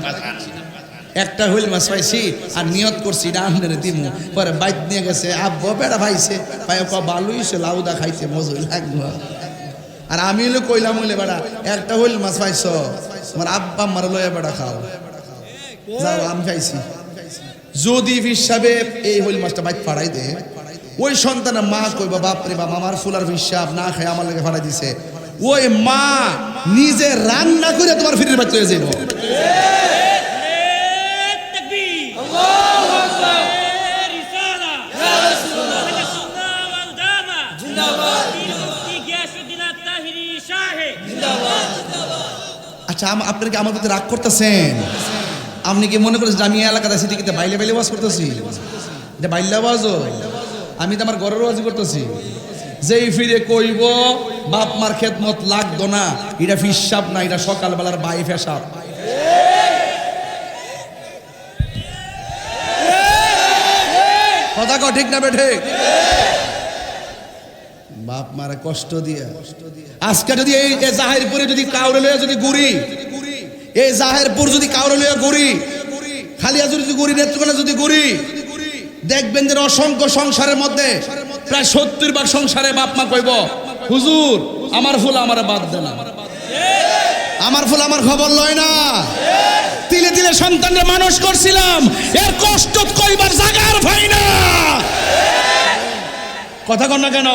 একটা হইল মাছ পাইছি আর নিয়ত করছি রান্নারে দিমু, পরে বাইক নিয়ে গেছে আব্বা বেড়া ভাইছে পাই ভালো হইছে, লাউদা খাইছে মজুই লাগবো। আর আমি হইলে কইলাম হইলে বেড়া একটা হইল মাছ পাইছ, তোমার আব্বা আমার লইয়া বেড়া খাও, যাও আমি খাইছি। যদি হিসাবে এই হইল মাছটা বাইক ফাড়াই দে, ওই সন্তানের মা কইবা বাপরে বাপ আমার ফুলার হিসাব না খাই আমার লেগে ফাড়াই দিছে, ওই মা নিজে রান্না করে তোমার ফিরে বাচ্চা হয়ে যাইব। আচ্ছা, আপনার কি আমার প্রতি রাগ করতেছেন? আপনি কি মনে করেছেন আমি এলাকাতে আছি দিকে বাইলে বাইলে ওয়াজ করতেছি? এটা বাইল্লা ওয়াজও? আমি তো আমার ঘরের ওয়াজই করতেছি। যেই ফিরে কইব বাপ মার খেদমত লাগতো না, এটা হিসাব না, এটা সকালবেলার বাই ফেসাব। কথা কও ঠিক না বেঠে? বাপ মারা কষ্ট দিয়া আজকে যদি এই জাহেরপুরে যদি কাউরে লইয়া যদি ঘুরি, এই জাহেরপুর যদি কাউরে লইয়া ঘুরি, খালিয়া যদি ঘুরি, নেত্রকোনা যদি ঘুরি, দেখবেন যে অসংখ্য সংসারের মধ্যে প্রায় 70 ভাগ সংসারে বাপ মা কইব হুজুর আমার ফুল আমার বাদ দেন, আমার ফুল আমার খবর লয় না। তিলে তিলে সন্তানরা মানুষ করছিলাম, এর কষ্ট কইবার জায়গার ভাই না। কথা কন না কেন?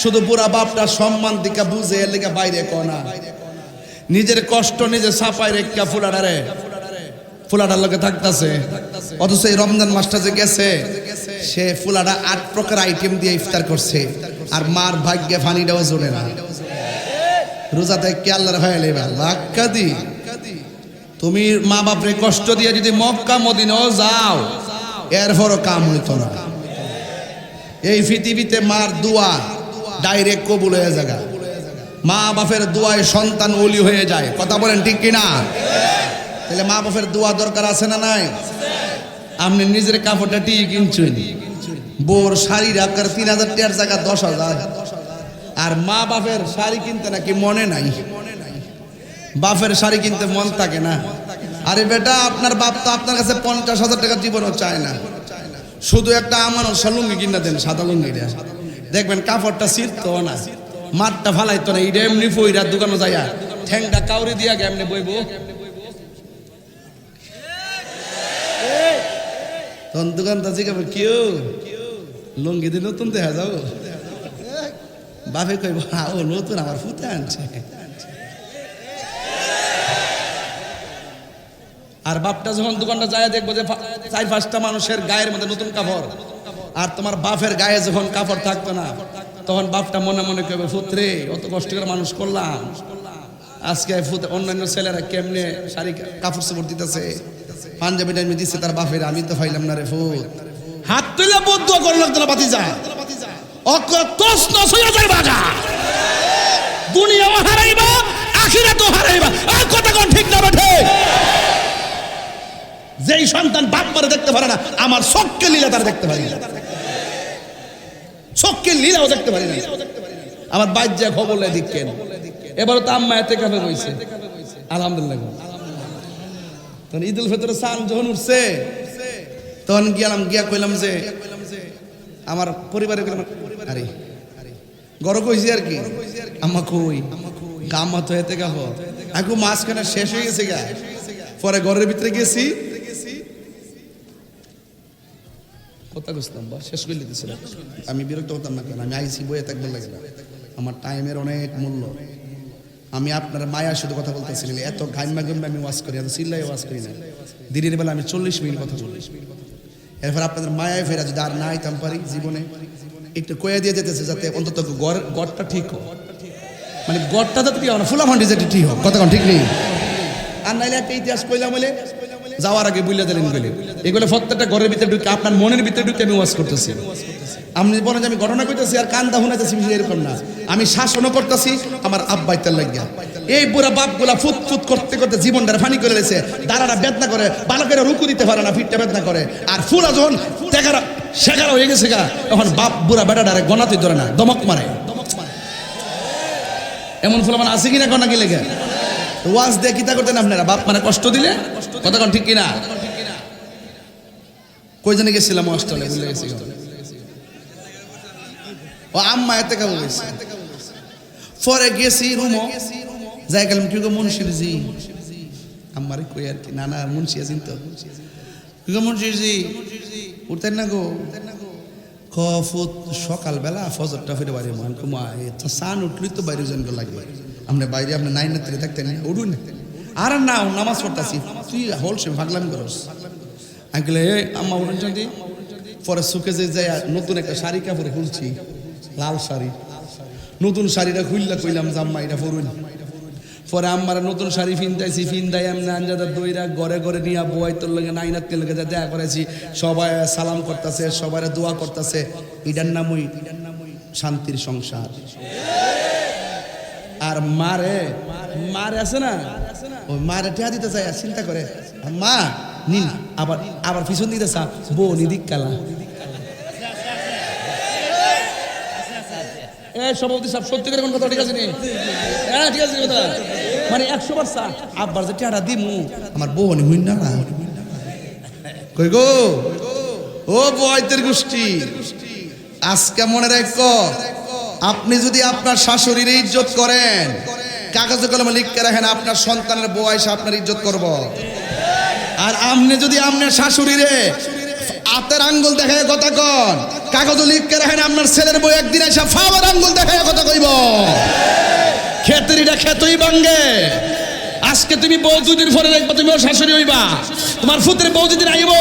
শুধু পুরা বাপটা সম্মান দিকা বুঝে এর লিগা বাইরে কনা, নিজের কষ্ট নিজে ছাপাই রেখা ফুলাডারে ফুলাডার লগে থাকতেছে। অথচ এই রমজান মাসটা যে গেছে, সে ফুলাডা 8 প্রকার আইটেম দিয়ে ইফতার করছে, আর মার ভাগ্যে ফানিটাও জোরে না। রোজাতে কি আল্লাহর ভয় লেবা লাক্কা দি? তুমি মা বাপরে কষ্ট দিয়ে যদি মক্কা মদিনাও যাও, এরপরও কাম হইতো না। এই পৃথিবীতে মার দোয়া ডাইরেক্ট কবুল হয়ে যায়, মা বাপের দোয়ায় সন্তান ওলি হয়ে যায়। কথা বলেন ঠিক কিনা? তাহলে মা বাপের দোয়া দরকার আছে না নাই? আপনি নিজের কাপড়টা টিয়ে কিনছেন, বোর শাড়ি রাখার 3000 টাকার জায়গা 10,000, আর মা বাপের শাড়ি কিনতে নাকি মনে নাই। বাপের শাড়ি কিনতে মন থাকে না। আরে বেটা, আপনার বাপ তো আপনার কাছে 50,000 টাকার জীবনও চায় না, শুধু একটা আমার লুঙ্গি কিনা দেন, সাদা লুঙ্গি, দেখবেন কাপড়টা ছিঁড়তো না, মাঠটা ফালাইতো না, এটা এমনি ফইরা দোকানে যাইয়া ঠ্যাংটা কাউরি দিয়া এমনি বইব। তখন দোকানটা জিজ্ঞাসা কেউ লুঙ্গি দিয়ে নতুন দেখা যাও, বাপে কইব ও নতুন আমার ফুটে আনছে। আর বাপটা যখন দোকানটা যায় দেখবো যে 4-5টা মানুষের গায়ের মধ্যে নতুন কাপড়, আর তোমার বাপের গায়ে যখন কাপড় থাকতো না, তখন বাপটা মনে মনে করবে, পুত্রে অত কষ্ট করে মানুষ করলাম, আজকে অন্যান্য ছেলেরা কেমনে শাড়ি কাপড় চোপড় দিতেছে, পাঞ্জাবি টাইমে দিচ্ছে তার বাপের, আমি তো পাইলাম না রে ফুত। হাত তুলে বদ্ধ করল তোরা বাতিজা, দুনিয়াও হারাইবা আখিরাতও হারাইবা। আর কথা কোন ঠিক না বেঠে? যেই সন্তান বাপ মারে দেখতে পারে না, আমার চোখকে লীলা তার দেখতে পারি না, চোখকে লীলাও দেখতে পারি না। আমার বাচ্চা খবর লাই দিকেন, এবারও তো আম্মা এতে কাপে রয়েছে আলহামদুলিল্লাহ। তখন ঈদুল ফিতরের চাঁদ যখন উঠছে, তখন গিয়া কইলাম যে আমার পরিবারে গেলাম, আরে গড় কইছি আর কি, আম্মা কই আম্মা তো এতে কাপ আকু মাঝখানে শেষ হয়ে গেছে গা। পরে ঘরের ভিতরে গেছি, কথা বুঝতাম বা শেষ করে দিতেছিলাম, আমি বিরক্ত হতাম না, কেন আমি আইসি বইয়ে থাকবে লাগে না, আমার টাইমের অনেক মূল্য। আমি আপনার মায়ার সাথে কথা বলতেছিলাম, এত ঘাইমা গম্মা আমি ওয়াজ করি, এত চিল্লাই ওয়াজ করি না, দিনের বেলা আমি 40 মিনিট কথা বলি। এরপর আপনাদের মায়ায় ফেরা যদি আর না আইতাম পারি জীবনে, একটু কয়ে দিয়ে যেতেছে যাতে অন্তত গড়টা ঠিক হোক, মানে গড়টা যাতে কি হবে, ফুলা ফান্ডি যেটা ঠিক হোক, কথা ঠিক নেই। আর নাইলে একটা ইতিহাস কইলাম বলে যাওয়ার আগে বুঝলে দিলেন বলে, এগুলো প্রত্যেকটা ঘরের ভিতরে ঢুকে আপনার মনের ভিতরে ঢুকে আমি ওয়াজ করতেছি। আপনি বলেন যে আমি ঘটনা কইতেছি আর কান্দা শুনাইতেছি, এরকম না, আমি শাসনও করতেছি আমার আব্বাইতার লাগিয়া। এই বুড়া বাপগুলা ফুট ফুট করতে করতে জীবনটা ফানি করে লেছে, দাঁড়াটা বেদনা করে, বালকেরা রুকু দিতে পারে না, ফিটটা বেদনা করে। আর ফুলা যখন টেকারা শেখারা হয়ে গেছে গা, তখন বাপ বুড়া বেটাটারে গনাতে ধরে না, দমক মারে। এমন ফুলা মানে আছে কিনা কনা কি লেগে ওয়াজ দিয়ে কিতা করতেন আপনারা, বাপ মানে কষ্ট দিলে, কথা কোন ঠিক কিনা? কই জানি গেছিলাম অস্ট্রেলিয়া, ভুলে গেছি। ও আম্মা এতে কাবু গেছে, পরে গেছি রুমো, যাই গেলাম কি গো মুন্সির জি, আম্মারে কই আর কি, না না মুন্সি আছেন তো, কি গো মুন্সির জি উঠতেন না গো, কফুত সকালবেলা ফজরটা ফিরে বাড়ি মান কুমা সান উঠলি তো বাইরে জন লাগবে, আপনি বাইরে আপনি নাইন না থেকে থাকতেন না, উঠুন আর না নামাজ পড়তাছি, তুই হলসে ভাগলাম করস আঙ্কেল। এই আম্মা উঠুন যদি, পরে সুখে যে যাই নতুন একটা শাড়ি কাপড়ে খুলছি, লাল শাড়ি, নতুন শাড়িটা খুললা কইলাম যে আম্মা এটা পরুন। পরে আম্মারা নতুন শাড়ি ফিনতাইছি, ফিনদাই এমনি আঞ্জাদার দইরা ঘরে ঘরে নিয়ে বই তোর লগে নাইনাতকে লগে যা দেখা করেছি, সবাই সালাম করতেছে, সবাই দোয়া করতেছে, এটার নামই শান্তির সংসার। আর মারে আছে না, ওই মারে টিয়া দিতে চাই, চিন্তা করে মা নিন, আবার আবার পিছন দিতে চা বউ নিদিক কালা। সভাপতি সাহেব সত্যি করে কোন কথা ঠিক আছে নি? হ্যাঁ ঠিক আছে কথা, মানে 100 বার চা আব্বার যে টিয়াটা দিমু আমার বউ নি হইন না, কই গো ও বয়তের গোষ্ঠী, আজকে মনে রাখো, আপনি যদি আপনার শাশুড়ির ইজ্জত করেন, কাগজে কলমে লিখে রাখেন, আপনার সন্তানের বয়স আপনার ইজ্জত করব। আর আপনি যদি আপনার শাশুড়িরে হাতের আঙ্গুল দেখায় কথা কন, কাগজে লিখে রাখেন, আপনার ছেলের বউ একদিন এসে ফাওয়ার আঙ্গুল দেখায় কথা কইব, খেতেরিটা খেতই ভাঙ্গে। আজকে তুমি বউ 2 দিন পরে দেখবা তুমি ওর শাশুড়ি হইবা, তোমার ফুতের বউ যদি আইব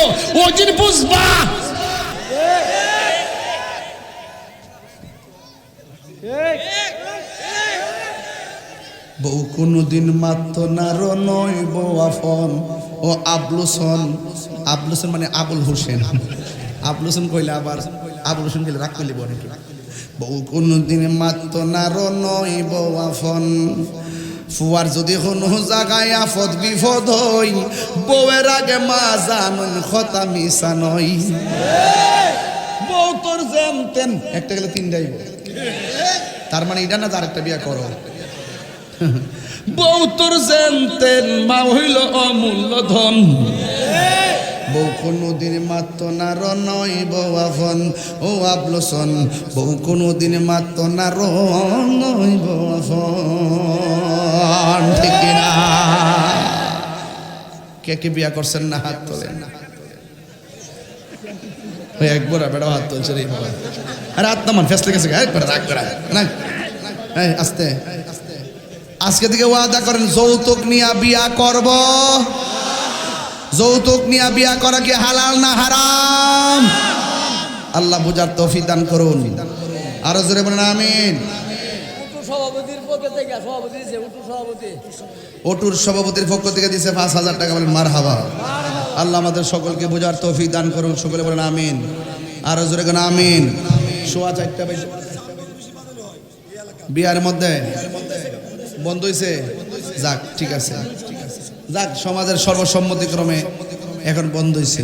ওই দিন বুঝবা। বউ কোনদিন মাত্র নারো নয় বউ আফন। ও আবলুসন, আবলুসন মানে আবুল হোসেন, আবলুসন কইলে আবার আবুল হোসেন কইলে রাগ করলে বলে। বউ কোনদিন মাত্র নারো নয় বউ আফন, ফুয়ার যদি কোনো জায়গায় আফদ বিপদ হই, বউয়ের আগে মা জানুন কথা মিশা নয়। বউ তোর জানতেন একটা গেলে 3টাই, তার মানে এটা না তার একটা বিয়া করো। বউ তোর জানতেন মা হইল অমূল্য ধন, বউ কোনদিন মাত্র নার নয় বউ আফন। ও আবলুসন, বউ কোনদিন মাত্র নার নয় বউ আফন, ঠিক না? কে কে বিয়া করছেন না হাত তোলেন, একবার বেড়া হাত তুলছে রে বাবা। আরে হাত নামান, ফেসলে গেছে একবার রাগ করা না, আস্তে। আজকে থেকে ওয়াদা করেন যৌতুক নিয়ে বিয়া করব, যৌতুক নিয়ে বিয়া করা কি হালাল না হারাম? আল্লাহ বুঝার তৌফিক দান করুন। আরো জোরে বলেন আমিন। সভাপতির পক্ষ থেকে সভাপতি দিয়েছে, সভাপতি ওটুর সভাপতির পক্ষ থেকে দিয়েছে 5,000 টাকা। বলেন মারহাবা। আল্লাহ আমাদের সকলকে বোঝার তৌফিক দান করুন। সকলে বলেন আমিন। আরো জোরে বলেন আমিন। সোয়া 4টা বাজে বিয়ার মধ্যে বন্ধ হয়েছে। যাক ঠিক আছে, যাক সমাজের সর্বসম্মতিক্রমে এখন বন্ধ হয়েছে।